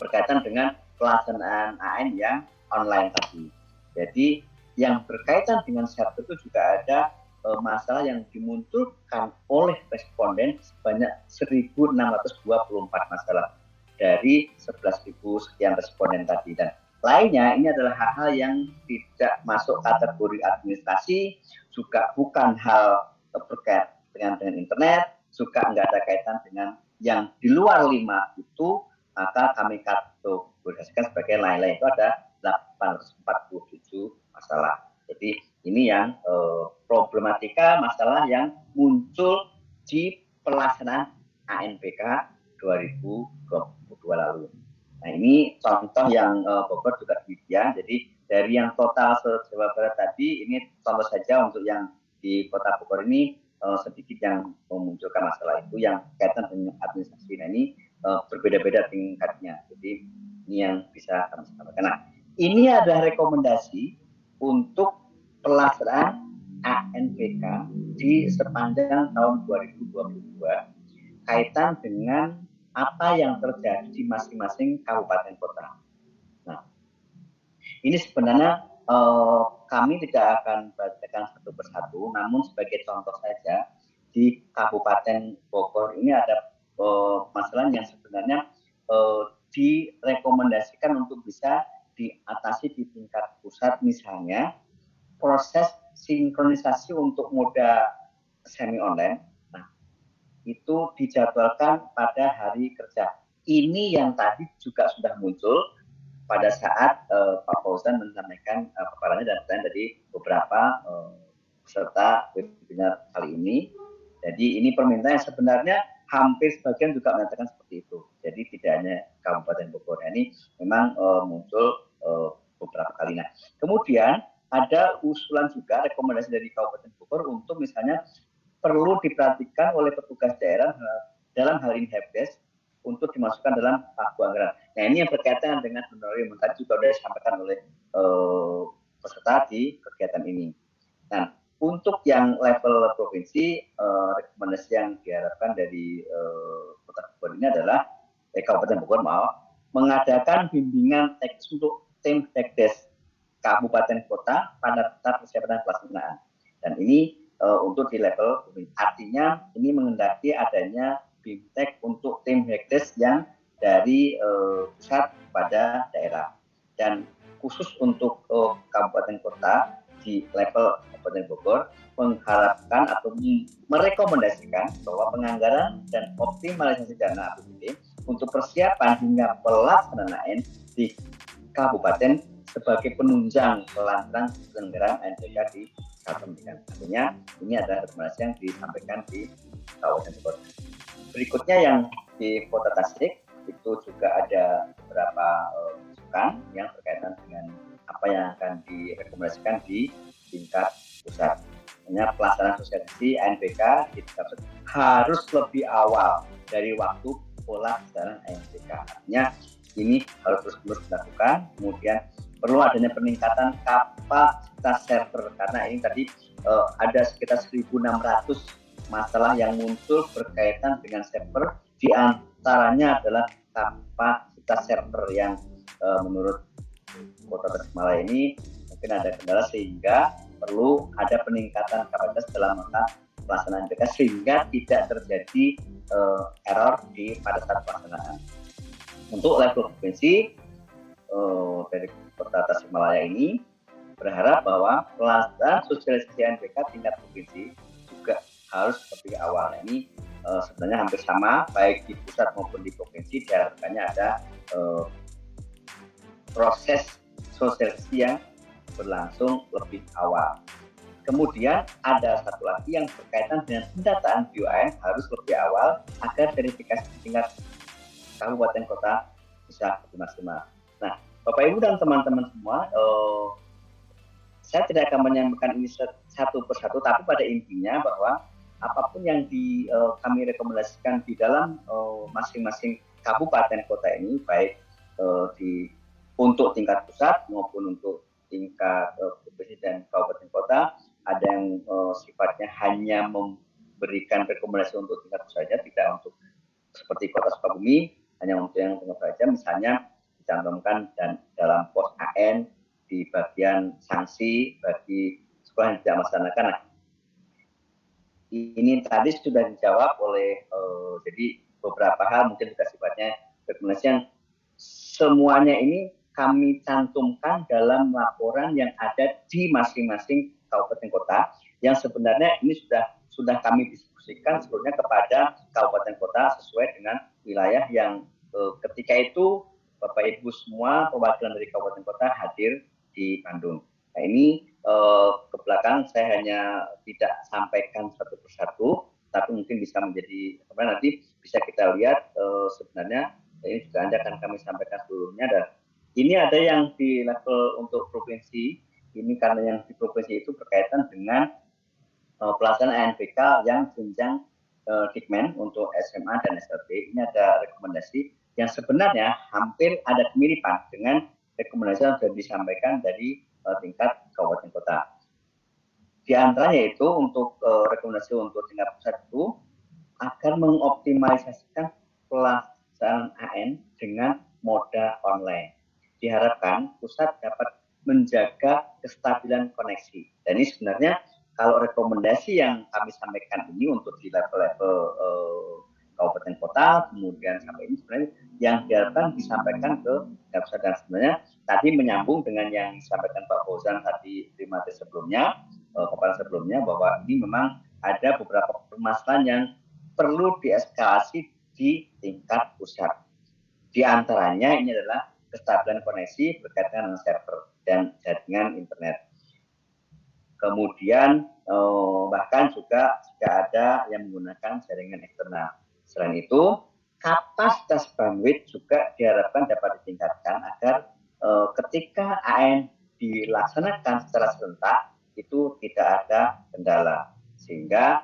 berkaitan dengan pelaksanaan AN yang online tadi. Jadi yang berkaitan dengan server itu juga ada masalah yang dimunculkan oleh responden sebanyak 1.624 masalah dari 11.000 sekian responden tadi. Dan lainnya ini adalah hal-hal yang tidak masuk kategori administrasi, juga bukan hal terkait dengan internet, juga nggak ada kaitan dengan yang di luar 5 itu, maka kami kategorikan sebagai lain-lain. Itu ada 847 masalah. Jadi ini yang problematika masalah yang muncul di pelaksanaan ANBK 2022 lalu. Nah, ini contoh yang Bogor juga demikian. Jadi dari yang total se-Jawa Barat tadi, ini contoh saja untuk yang di Kota Bogor ini sedikit yang memunculkan masalah itu yang kaitan dengan administrasi. Nah, ini berbeda-beda tingkatnya. Jadi ini yang bisa kami sampaikan. Nah, ini adalah rekomendasi untuk pelaksanaan ANBK di sepanjang tahun 2022 kaitan dengan apa yang terjadi di masing-masing kabupaten kota. Nah, ini sebenarnya kami tidak akan bacakan satu persatu, namun sebagai contoh saja, di Kabupaten Bogor ini ada masalah yang sebenarnya direkomendasikan untuk bisa diatasi di tingkat pusat, misalnya proses sinkronisasi untuk moda semi online. Nah, itu dijadwalkan pada hari kerja. Ini yang tadi juga sudah muncul pada saat Pak Fauzan menyampaikan paparannya dan pertanyaan dari beberapa peserta webinar kali ini. Jadi ini permintaan yang sebenarnya hampir sebagian juga mengatakan seperti itu. Jadi tidak hanya Kabupaten Bogor, ini memang muncul beberapa kali. Nah, kemudian ada usulan juga rekomendasi dari Kabupaten Bogor untuk misalnya perlu diperhatikan oleh petugas daerah dalam hal ini helpdesk untuk dimasukkan dalam pagu anggaran. Nah, ini yang berkaitan dengan honorarium tadi juga sudah disampaikan oleh peserta di kegiatan ini. Nah, untuk yang level provinsi, rekomendasi yang diharapkan dari Kota Bogor ini adalah Kabupaten Bogor mengadakan bimbingan teknis untuk tim helpdesk kabupaten kota pada tahap persiapan pelaksanaan. Dan ini untuk di level provinsi. Artinya ini mengendaki adanya BIMTEK untuk tim helpdesk yang dari pusat pada daerah. Dan khusus untuk kabupaten kota di level Kabupaten Bogor mengharapkan atau merekomendasikan bahwa penganggaran dan optimalisasi dana APBD untuk persiapan hingga pelaksanaan di kabupaten sebagai penunjang kelancaran penyelenggaraan ANBK di kabupaten. Artinya ini adalah rekomendasi yang disampaikan di Kabupaten Bogor. Berikutnya yang di Kota Tasik itu juga ada beberapa masukan yang berkaitan dengan apa yang akan direkomendasikan di tingkat pusat. Hanya pelaksanaan sosialisasi ANBK di tingkat pusat harus lebih awal dari waktu pola jalan ANBK. Artinya ini harus terus dilakukan. Kemudian perlu adanya peningkatan kapasitas server karena ini tadi ada sekitar 1.600 masalah yang muncul berkaitan dengan server. Di antaranya adalah kapasitas server yang menurut Kota Tasikmalaya ini mungkin ada kendala sehingga perlu ada peningkatan kapasitas dalam pelaksanaan ANBK sehingga tidak terjadi error pada saat pelaksanaan. Untuk level provinsi dari Kota Tasikmalaya ini berharap bahwa pelaksanaan sosialisasi ANBK tingkat provinsi juga harus lebih awal. Ini sebenarnya hampir sama baik di pusat maupun di provinsi, diharapkannya ada proses sosialisasi yang berlangsung lebih awal. Kemudian ada satu lagi yang berkaitan dengan pendataan BUMN harus lebih awal agar verifikasi tingkat kabupaten kota bisa lebih maksimal. Nah, Bapak Ibu dan teman-teman semua, saya tidak akan menyampaikan ini satu persatu, tapi pada intinya bahwa apapun yang kami rekomendasikan di dalam masing-masing kabupaten kota ini, baik untuk tingkat pusat maupun untuk tingkat provinsi dan kabupaten kota, ada yang sifatnya hanya memberikan rekomendasi untuk tingkat pusat saja, tidak untuk seperti Kota Sukabumi, hanya untuk yang tingkat saja, misalnya dicantumkan dan dalam pos AN di bagian sanksi bagi sekolah yang tidak melaksanakan. Nah, ini tadi sudah dijawab oleh jadi beberapa hal mungkin juga sifatnya rekomendasi yang semuanya ini kami cantumkan dalam laporan yang ada di masing-masing kabupaten kota yang sebenarnya ini sudah kami diskusikan sebelumnya kepada kabupaten kota sesuai dengan wilayah yang ketika itu Bapak Ibu semua perwakilan dari kabupaten kota hadir di Bandung. Nah, ini ke belakang saya hanya tidak sampaikan satu persatu, tapi mungkin bisa menjadi nanti bisa kita lihat sebenarnya ini juga akan kami sampaikan seluruhnya. Dan ini ada yang di level untuk provinsi, ini karena yang di provinsi itu berkaitan dengan pelaksanaan ANBK yang jenjang Dikmen untuk SMA dan SLB. Ini ada rekomendasi yang sebenarnya hampir ada kemiripan dengan rekomendasi yang sudah disampaikan dari tingkat kabupaten kota. Di antaranya itu untuk rekomendasi untuk tingkat pusat itu agar mengoptimalisasikan pelaksanaan AN dengan moda online. Diharapkan pusat dapat menjaga kestabilan koneksi. Dan ini sebenarnya kalau rekomendasi yang kami sampaikan ini untuk di level-level kabupaten kota, kemudian sampai ini sebenarnya yang diharapkan disampaikan ke pusat. Dan sebenarnya tadi menyambung dengan yang disampaikan Pak Fauzan tadi di materi sebelumnya, paparan sebelumnya, bahwa ini memang ada beberapa permasalahan yang perlu dieskalasi di tingkat pusat. Di antaranya ini adalah kestabilan koneksi berkaitan dengan server dan jaringan internet. Kemudian bahkan juga ada yang menggunakan jaringan eksternal. Selain itu, kapasitas bandwidth juga diharapkan dapat ditingkatkan agar ketika AN dilaksanakan secara serentak itu tidak ada kendala. Sehingga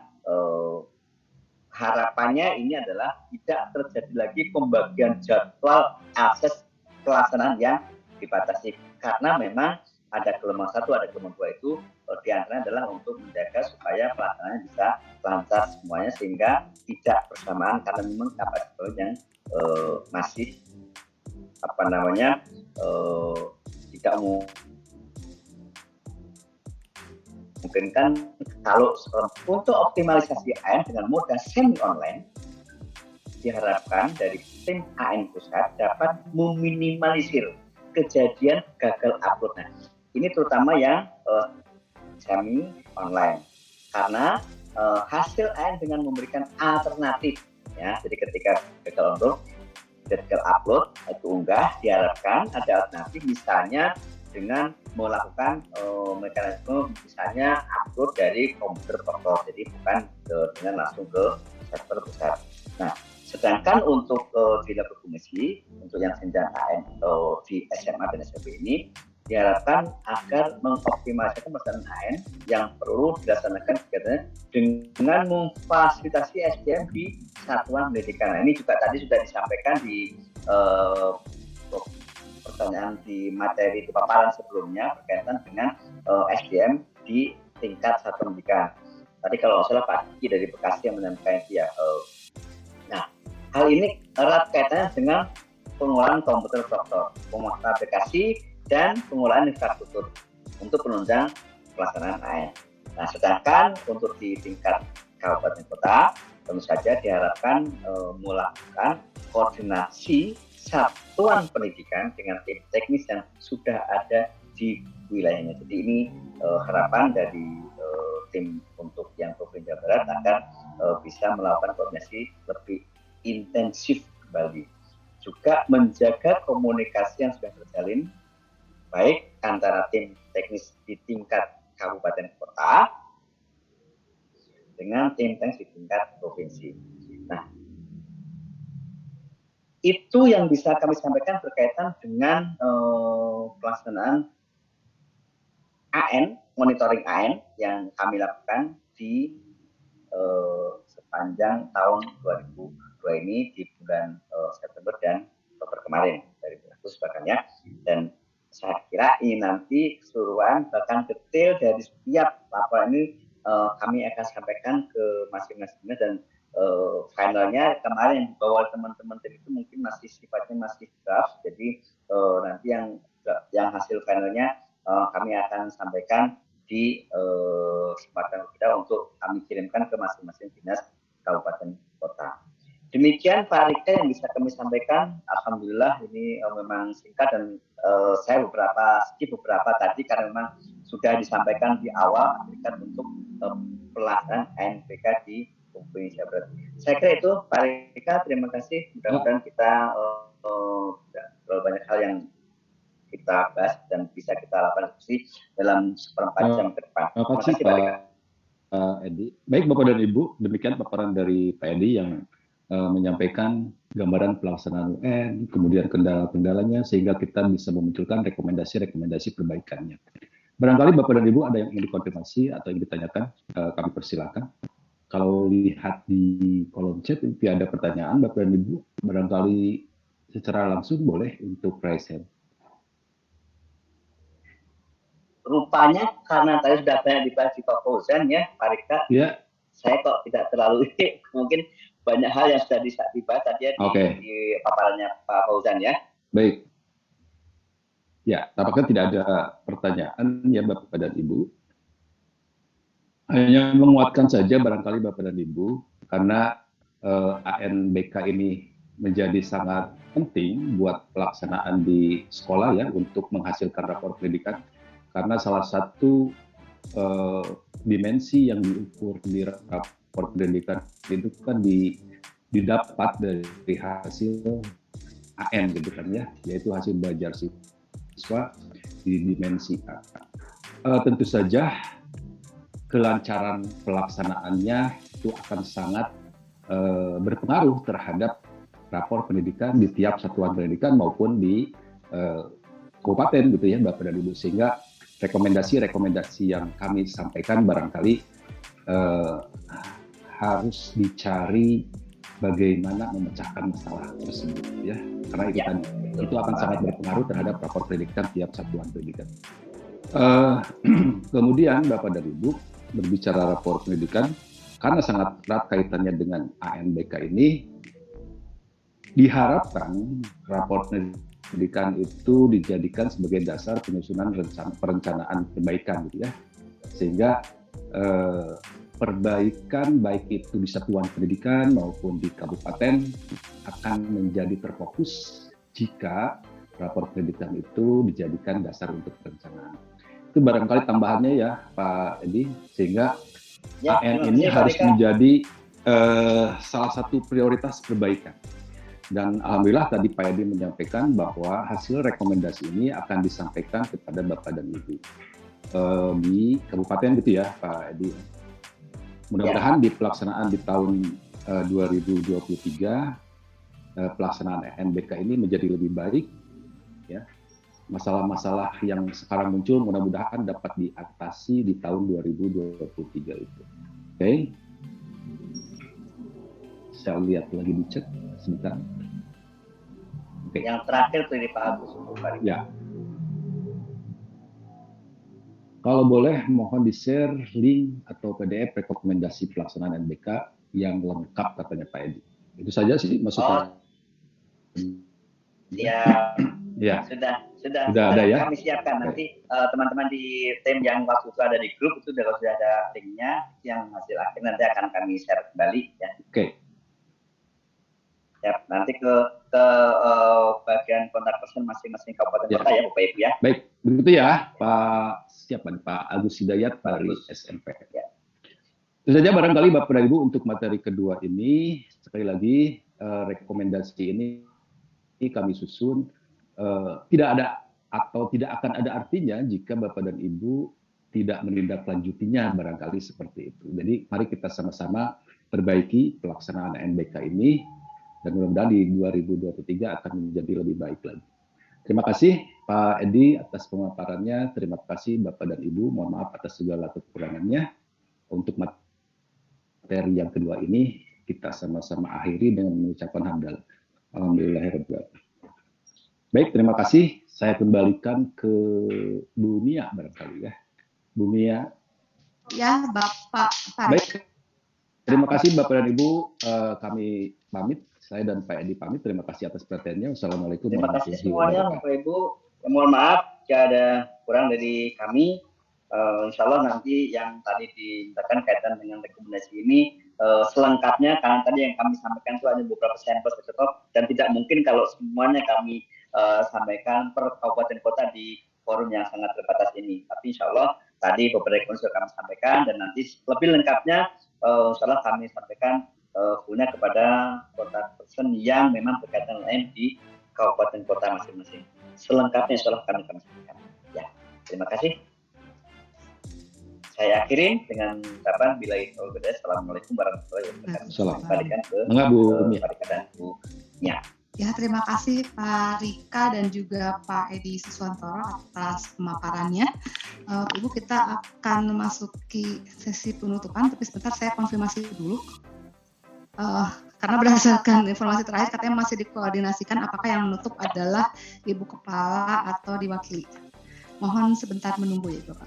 harapannya ini adalah tidak terjadi lagi pembagian jadwal akses pelaksanaan yang dibatasi. Karena memang ada gelombang 1, ada gelombang 2 itu diantaranya adalah untuk menjaga supaya pelaksanaannya bisa lancar semuanya sehingga tidak bersamaan karena memang kapasitas yang masih tidak memungkinkan. Kalau untuk optimalisasi AN dengan moda semi online diharapkan dari tim AN pusat dapat meminimalisir kejadian gagal upload. Nah, ini terutama yang semi online karena hasil AN dengan memberikan alternatif ya. Jadi ketika gagal upload itu unggah, diharapkan ada alternatif misalnya dengan melakukan mekanisme misalnya upload dari komputer portal, jadi bukan dengan langsung ke server besar. Nah, sedangkan untuk di level komisi untuk yang jenjang AN di SMA dan SMP ini diharapkan agar mengoptimalisasi pelaksanaan AN yang perlu dilaksanakan kegiatannya dengan memfasilitasi SDM di satuan pendidikan. Nah, ini juga tadi sudah disampaikan di pertanyaan di materi di paparan sebelumnya berkaitan dengan SDM di tingkat satuan pendidikan. Tadi kalau salah Pak Kiki dari Bekasi yang menyampaikan ya. Nah, hal ini erat kaitannya dengan pengolahan komputer faktor, penguasaan aplikasi, dan pengolahan infrastruktur untuk penunjang pelaksanaan AN. Nah, sedangkan untuk di tingkat kabupaten kota, tentu saja diharapkan melakukan koordinasi satuan pendidikan dengan tim teknis yang sudah ada di wilayahnya. Jadi ini harapan dari tim untuk yang Provinsi Jawa Barat agar bisa melakukan koordinasi lebih intensif kembali. Juga menjaga komunikasi yang sudah terjalin baik antara tim teknis di tingkat kabupaten kota dengan tim teknis di tingkat provinsi. Nah, itu yang bisa kami sampaikan berkaitan dengan pelaksanaan AN, monitoring AN yang kami lakukan di sepanjang tahun 2002 ini di bulan September dan Oktober kemarin dari bulan Agustus bahkan ya. Dan saya kira ini nanti keseluruhan bahkan detail dari setiap laporan ini kami akan sampaikan ke masing-masingnya dan finalnya kemarin yang dibawa teman-teman tadi itu mungkin masih sifatnya masih draft. Jadi nanti yang hasil finalnya kami akan sampaikan di kesempatan kita untuk kami kirimkan ke masing-masing dinas kabupaten kota. Demikian Pak Rika yang bisa kami sampaikan. Alhamdulillah ini memang singkat dan saya skip beberapa tadi karena memang sudah disampaikan di awal untuk pelaksanaan ANBK di Provinsi Jawa Barat. Saya kira itu Pak Rika, terima kasih. Mudah-mudahan kita terlalu banyak hal yang kita bahas dan bisa kita lakukan diskusi dalam seperempat jam ke depan. Terima kasih Pak Edi. Baik Bapak dan Ibu, demikian paparan dari Pak Edi yang menyampaikan gambaran pelaksanaan UN, kemudian kendala-kendalanya, sehingga kita bisa memunculkan rekomendasi-rekomendasi perbaikannya. Barangkali Bapak dan Ibu ada yang ingin dikonfirmasi atau yang ditanyakan, kami persilakan. Kalau lihat di kolom chat, jika ada pertanyaan Bapak dan Ibu, barangkali secara langsung boleh untuk raise hand. Rupanya karena tadi sudah banyak dibahas di Pak Fauzan ya, Pak Rika, ya. Saya kok tidak terlalu mungkin banyak hal yang sudah dibahas tadi ya di paparannya Pak Fauzan ya. Baik. Ya, tampaknya tidak ada pertanyaan ya Bapak dan Ibu. Hanya menguatkan saja barangkali Bapak dan Ibu, karena ANBK ini menjadi sangat penting buat pelaksanaan di sekolah ya untuk menghasilkan rapor pendidikan, karena salah satu dimensi yang diukur di rapor pendidikan itu kan didapat dari hasil AN gitu kan ya, yaitu hasil belajar siswa di dimensi A. Tentu saja kelancaran pelaksanaannya itu akan sangat berpengaruh terhadap rapor pendidikan di tiap satuan pendidikan maupun di kabupaten gitu ya Bapak dan Ibu, sehingga rekomendasi-rekomendasi yang kami sampaikan barangkali harus dicari bagaimana memecahkan masalah tersebut ya, karena itu akan sangat berpengaruh terhadap rapor pendidikan tiap satuan pendidikan. Kemudian Bapak dan Ibu, berbicara rapor pendidikan, karena sangat erat kaitannya dengan ANBK ini, diharapkan rapor pendidikan itu dijadikan sebagai dasar penyusunan perencanaan perbaikan gitu ya, sehingga perbaikan baik itu di satuan pendidikan maupun di kabupaten akan menjadi terfokus jika rapor pendidikan itu dijadikan dasar untuk perencanaan. Itu barangkali tambahannya ya Pak Edi, sehingga AN ini harus menjadi salah satu prioritas perbaikan. Dan alhamdulillah tadi Pak Edi menyampaikan bahwa hasil rekomendasi ini akan disampaikan kepada Bapak dan Ibu di kabupaten gitu ya Pak Edi. Mudah-mudahan di pelaksanaan di tahun 2023 pelaksanaan NBK ini menjadi lebih baik ya. Masalah-masalah yang sekarang muncul mudah-mudahan dapat diatasi di tahun 2023 itu. Oke. Saya lihat lagi di chat sebentar. Oke. Yang terakhir dari Pak Agus. Ya. Kalau boleh mohon di-share link atau PDF rekomendasi pelaksanaan NBK yang lengkap katanya Pak Edi. Itu saja sih masukan. Ya. Ya. Sudah ada ya. Kami siapkan nanti teman-teman di tim yang waktu itu ada di grup itu sudah ada linknya, yang hasil akhir nanti akan kami share kembali ya. Oke. Ya, nanti ke bagian kontak person masing-masing kabupaten kota ya Bapak Ibu ya. Baik, begitu ya Pak Agus Hidayat dari SMP. Ya. Itu saja barangkali Bapak dan Ibu untuk materi kedua ini. Sekali lagi rekomendasi ini kami susun. Tidak ada atau tidak akan ada artinya jika Bapak dan Ibu tidak menindaklanjutinya barangkali seperti itu. Jadi mari kita sama-sama perbaiki pelaksanaan NBK ini dan mudah-mudahan di 2023 akan menjadi lebih baik lagi. Terima kasih Pak Edi atas pemaparannya. Terima kasih Bapak dan Ibu. Mohon maaf atas segala kekurangannya. Untuk materi yang kedua ini kita sama-sama akhiri dengan mengucapkan hamdalah. Alhamdulillahirabbil alamin. Baik, terima kasih. Saya kembalikan ke Bu Mia barangkali ya. Bu Mia. Ya, Bapak. Baik. Terima kasih Bapak dan Ibu. Kami pamit. Saya dan Pak Edi pamit. Terima kasih atas perhatiannya. Wassalamualaikum warahmatullahi wabarakatuh. Terima kasih semuanya Bapak Ibu. Mohon maaf jika ada kurang dari kami. Insya Allah nanti yang tadi dimintakan kaitan dengan rekomendasi ini selengkapnya, karena tadi yang kami sampaikan itu hanya beberapa sampel dan tidak mungkin kalau semuanya kami sampaikan per kabupaten kota di forum yang sangat terbatas ini. Tapi insya Allah tadi beberapa rekomendasi sudah kami sampaikan, dan nanti lebih lengkapnya insya Allah kami sampaikan punya kepada kota person yang memang berkaitan lain di kabupaten kota masing-masing. Selengkapnya insya Allah kami sampaikan. Ya, terima kasih. Saya akhirin dengan ucapan billahi taufiq. Assalamualaikum warahmatullahi wabarakatuh. Kembalikan ke Bu Mia. Ya, terima kasih Pak Rika dan juga Pak Edi Siswantoro atas pemaparannya. Ibu, kita akan memasuki sesi penutupan, tapi sebentar saya konfirmasi dulu. Karena berdasarkan informasi terakhir katanya masih dikoordinasikan apakah yang menutup adalah Ibu Kepala atau diwakili. Mohon sebentar menunggu ya Bapak.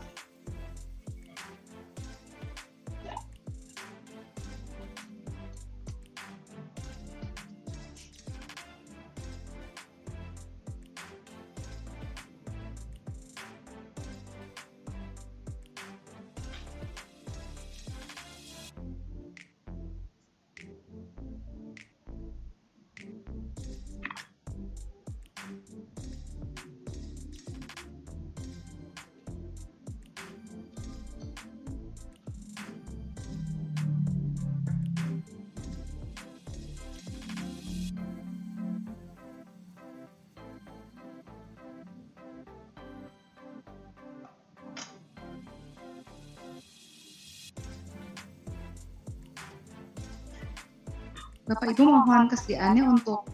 Bapak Ibu mohon kesediaannya untuk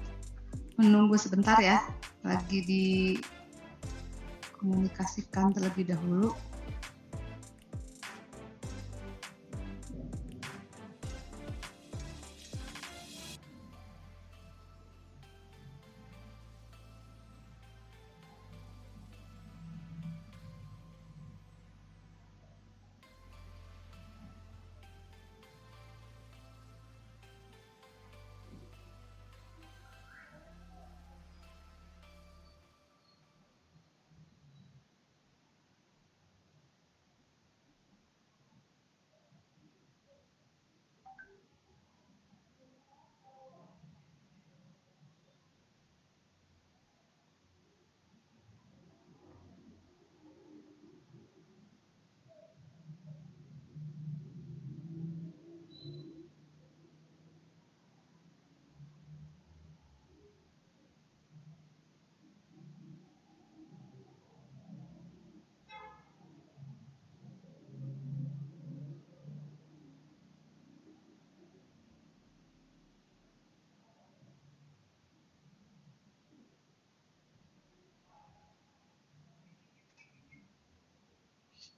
menunggu sebentar ya, lagi dikomunikasikan terlebih dahulu.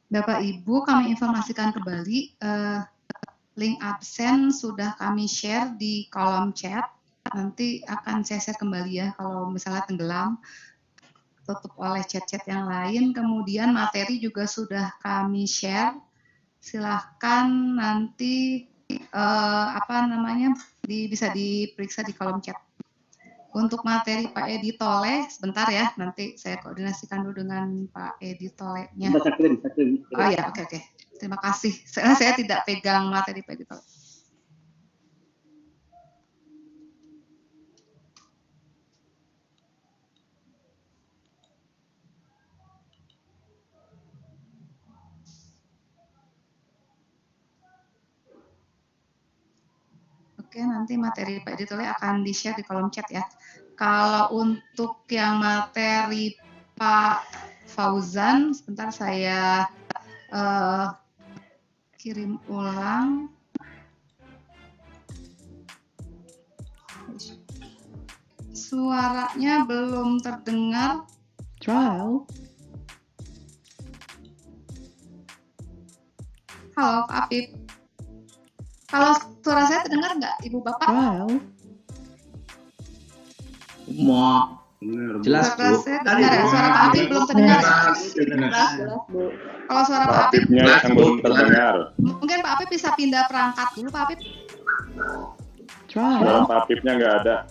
Bapak Ibu, kami informasikan kembali, link absen sudah kami share di kolom chat. Nanti akan saya share kembali ya, kalau misalnya tenggelam, tutup oleh chat-chat yang lain. Kemudian materi juga sudah kami share. Silahkan nanti bisa diperiksa di kolom chat. Untuk materi Pak Edi Tole, sebentar ya, nanti saya koordinasikan dulu dengan Pak Edi Tole-nya. Oh ya, oke. Terima kasih. Saya tidak pegang materi Pak Edi Tole. Oke, nanti materi Pak Edi Tole akan di-share di kolom chat ya. Kalau untuk yang materi Pak Fauzan, sebentar saya kirim ulang. Suaranya belum terdengar. Halo, Pak Apip. Kalau suara saya terdengar nggak, Ibu Bapak? Jelas, Bu. Suara Pak Apip belum terdengar. Jelas, Bu. Kalau suara Pak Apip yang belum terdengar. Mungkin Pak Apip bisa pindah perangkat dulu, Pak Apip. Suara Pak Apipnya nggak ada.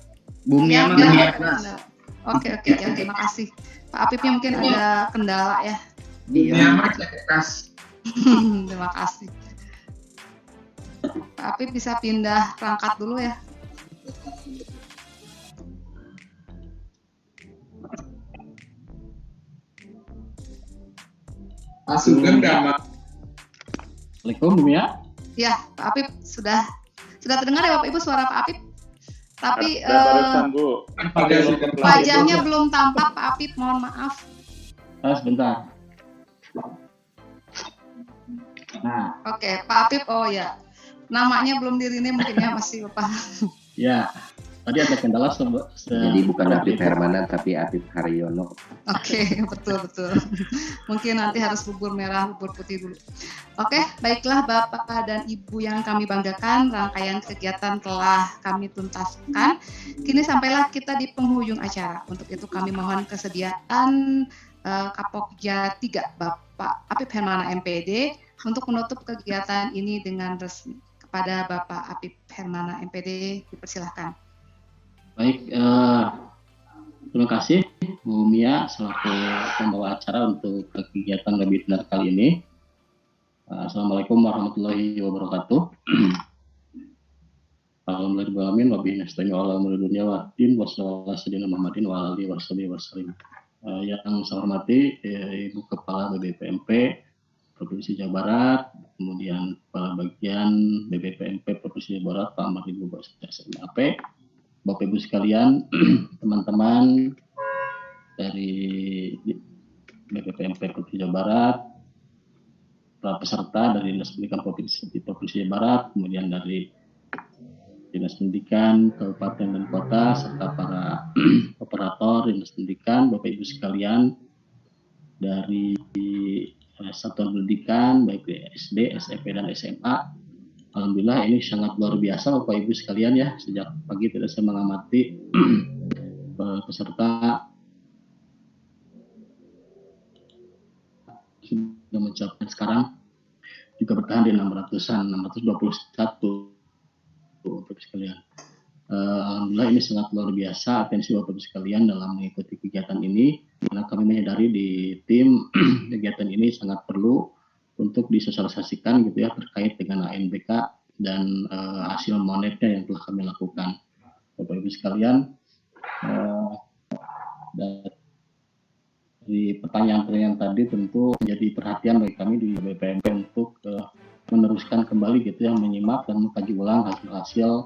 Oke, terima kasih. Pak Apipnya mungkin ada kendala ya. Terima kasih. Pak Apip bisa pindah perangkat dulu ya. Masukkan gambar. Assalamualaikum, Bu Mia. Ya, Pak Apip sudah terdengar ya Bapak Ibu suara Pak Apip? Tapi wajahnya belum tampak Pak Apip, mohon maaf. Sebentar. Nah. Oke, Pak Apip, oh ya. Namanya belum di-rename mungkin ya, masih lupa. Ya, tadi ada kendala. Jadi bukan Apip Hermanan, tapi Apip Haryono. Oke, betul. Mungkin nanti harus bubur merah, bubur putih dulu. Oke, baiklah Bapak dan Ibu yang kami banggakan, rangkaian kegiatan telah kami tuntaskan. Kini sampailah kita di penghujung acara. Untuk itu kami mohon kesediaan Kapokja 3, Bapak Apip Hermana MPD, untuk menutup kegiatan ini dengan resmi. Kepada Bapak Apip Hermana MPD, dipersilahkan. Baik, terima kasih Bu Mia selaku pembawa acara untuk kegiatan webinar kali ini. Assalamualaikum warahmatullahi wabarakatuh. Alhamdulillahirrahmanirrahim. Wabillahi nasta'in ala umuri dunya wa din wassallallahu ala Muhammadin wa alihi wasallam. Yang saya hormati Ibu Kepala BPPMP Provinsi Jawa Barat, kemudian Kepala Bagian BPPMP Provinsi Jawa Barat, Pak Ahmad Ibu SMAP, Bapak Ibu sekalian, teman-teman dari BPPMP Provinsi Jawa Barat, para peserta dari Dinas Pendidikan Provinsi Jawa Barat, kemudian dari Dinas Pendidikan Kabupaten dan Kota serta para operator Dinas Pendidikan, Bapak Ibu sekalian dari satuan pendidikan baik di SD, SMP dan SMA. Alhamdulillah ini sangat luar biasa Bapak Ibu sekalian ya. Sejak pagi tidak saya mengamati peserta sudah mencapai sekarang juga bertahan di 600-an, 621 Bapak Ibu sekalian. Alhamdulillah ini sangat luar biasa atensi Bapak Ibu sekalian dalam mengikuti kegiatan ini, karena kami menyadari di tim kegiatan ini sangat perlu untuk disosialisasikan gitu ya terkait dengan ANBK dan hasil monetnya yang telah kami lakukan. Bapak Ibu sekalian, dari pertanyaan-pertanyaan tadi tentu menjadi perhatian bagi kami di BPMP untuk meneruskan kembali gitu ya, menyimak dan mengkaji ulang hasil-hasil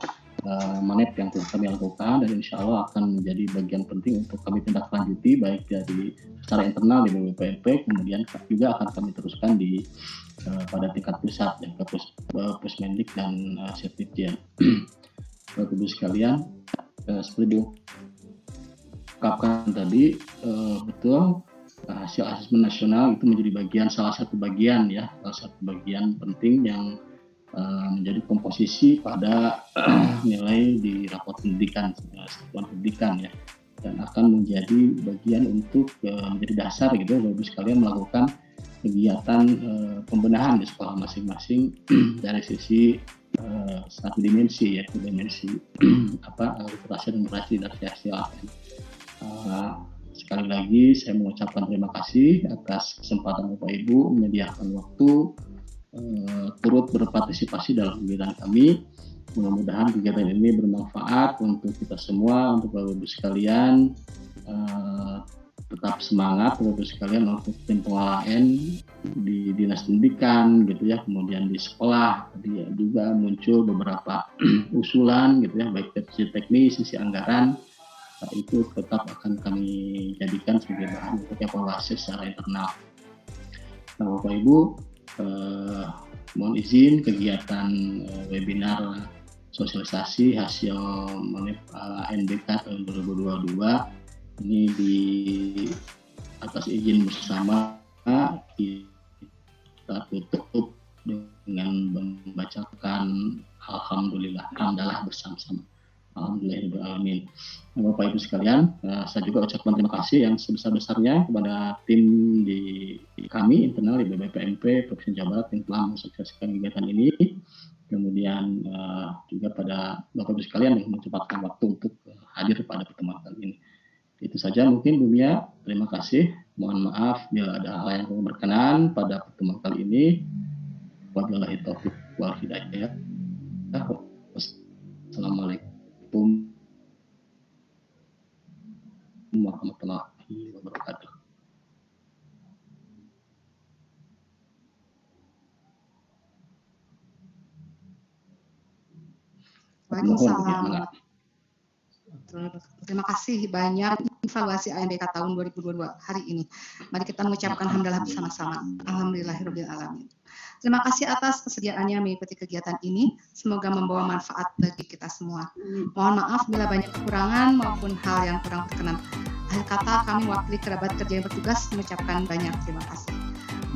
monet yang telah kami lakukan, dan insya Allah akan menjadi bagian penting untuk kami tindak lanjuti baik dari secara internal di BPMP, kemudian juga akan kami teruskan di pada tingkat pusat ya, ke Pusmendik dan Setipjen. Bapak Ibu sekalian, seperti diungkapkan tadi, betul hasil asesmen nasional itu menjadi salah satu bagian penting yang menjadi komposisi pada nilai di rapor pendidikan satuan pendidikan ya, dan akan menjadi bagian untuk menjadi dasar gitu Bapak Ibu sekalian melakukan kegiatan pembenahan di sekolah masing-masing dari sisi satu dimensi yaitu dimensi literasi dan numerasi dari hasil APN. Sekali lagi saya mengucapkan terima kasih atas kesempatan Bapak Ibu menyediakan waktu turut berpartisipasi dalam kegiatan kami. Mudah-mudahan kegiatan ini bermanfaat untuk kita semua, untuk Bapak Ibu sekalian. Tetap semangat Bapak Ibu sekalian untuk tim pengelolaan di Dinas Pendidikan gitu ya, kemudian di sekolah tadi juga muncul beberapa usulan gitu ya, baik dari sisi teknis, sisi anggaran, itu tetap akan kami jadikan sebagai bahan untuk evaluasi secara internal. Nah, Bapak Ibu, mohon izin kegiatan webinar sosialisasi hasil ANBK tahun 2022 ini di atas izin bersama kita tutup dengan membacakan alhamdulillah, hamdalah bersama-sama. Alhamdulillahirrahmanirrahim. Bapak Ibu sekalian, saya juga ucapkan terima kasih yang sebesar-besarnya kepada tim di kami internal di BPMP Provinsi Jawa Barat yang telah mensukseskan kegiatan ini. Kemudian juga pada Bapak Ibu sekalian yang menyempatkan waktu untuk hadir pada pertemuan kali ini. Itu saja mungkin Bu Mia. Terima kasih. Mohon maaf bila ada hal yang kurang berkenan pada pertemuan kali ini. Wabillahi taufiq wal hidayah. Assalamualaikum warahmatullahi wabarakatuh. Waalaikumsalam. Terima kasih banyak evaluasi ANBK tahun 2022 hari ini. Mari kita mengucapkan hamdalah bersama-sama. Alhamdulillahirabbil alamin. Terima kasih atas kesediaannya mengikuti kegiatan ini. Semoga membawa manfaat bagi kita semua. Mohon maaf bila banyak kekurangan maupun hal yang kurang berkenan. Akhir kata, kami mewakili kerabat kerja yang bertugas mengucapkan banyak terima kasih.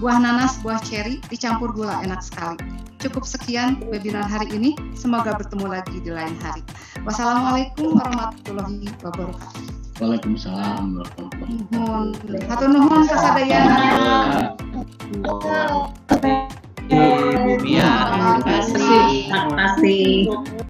Buah nanas, buah ceri, dicampur gula enak sekali. Cukup sekian webinar hari ini. Semoga bertemu lagi di lain hari. Wassalamualaikum warahmatullahi wabarakatuh. Waalaikumsalam warahmatullahi wabarakatuh. Hatur nuhun kasadayana. Terima kasih.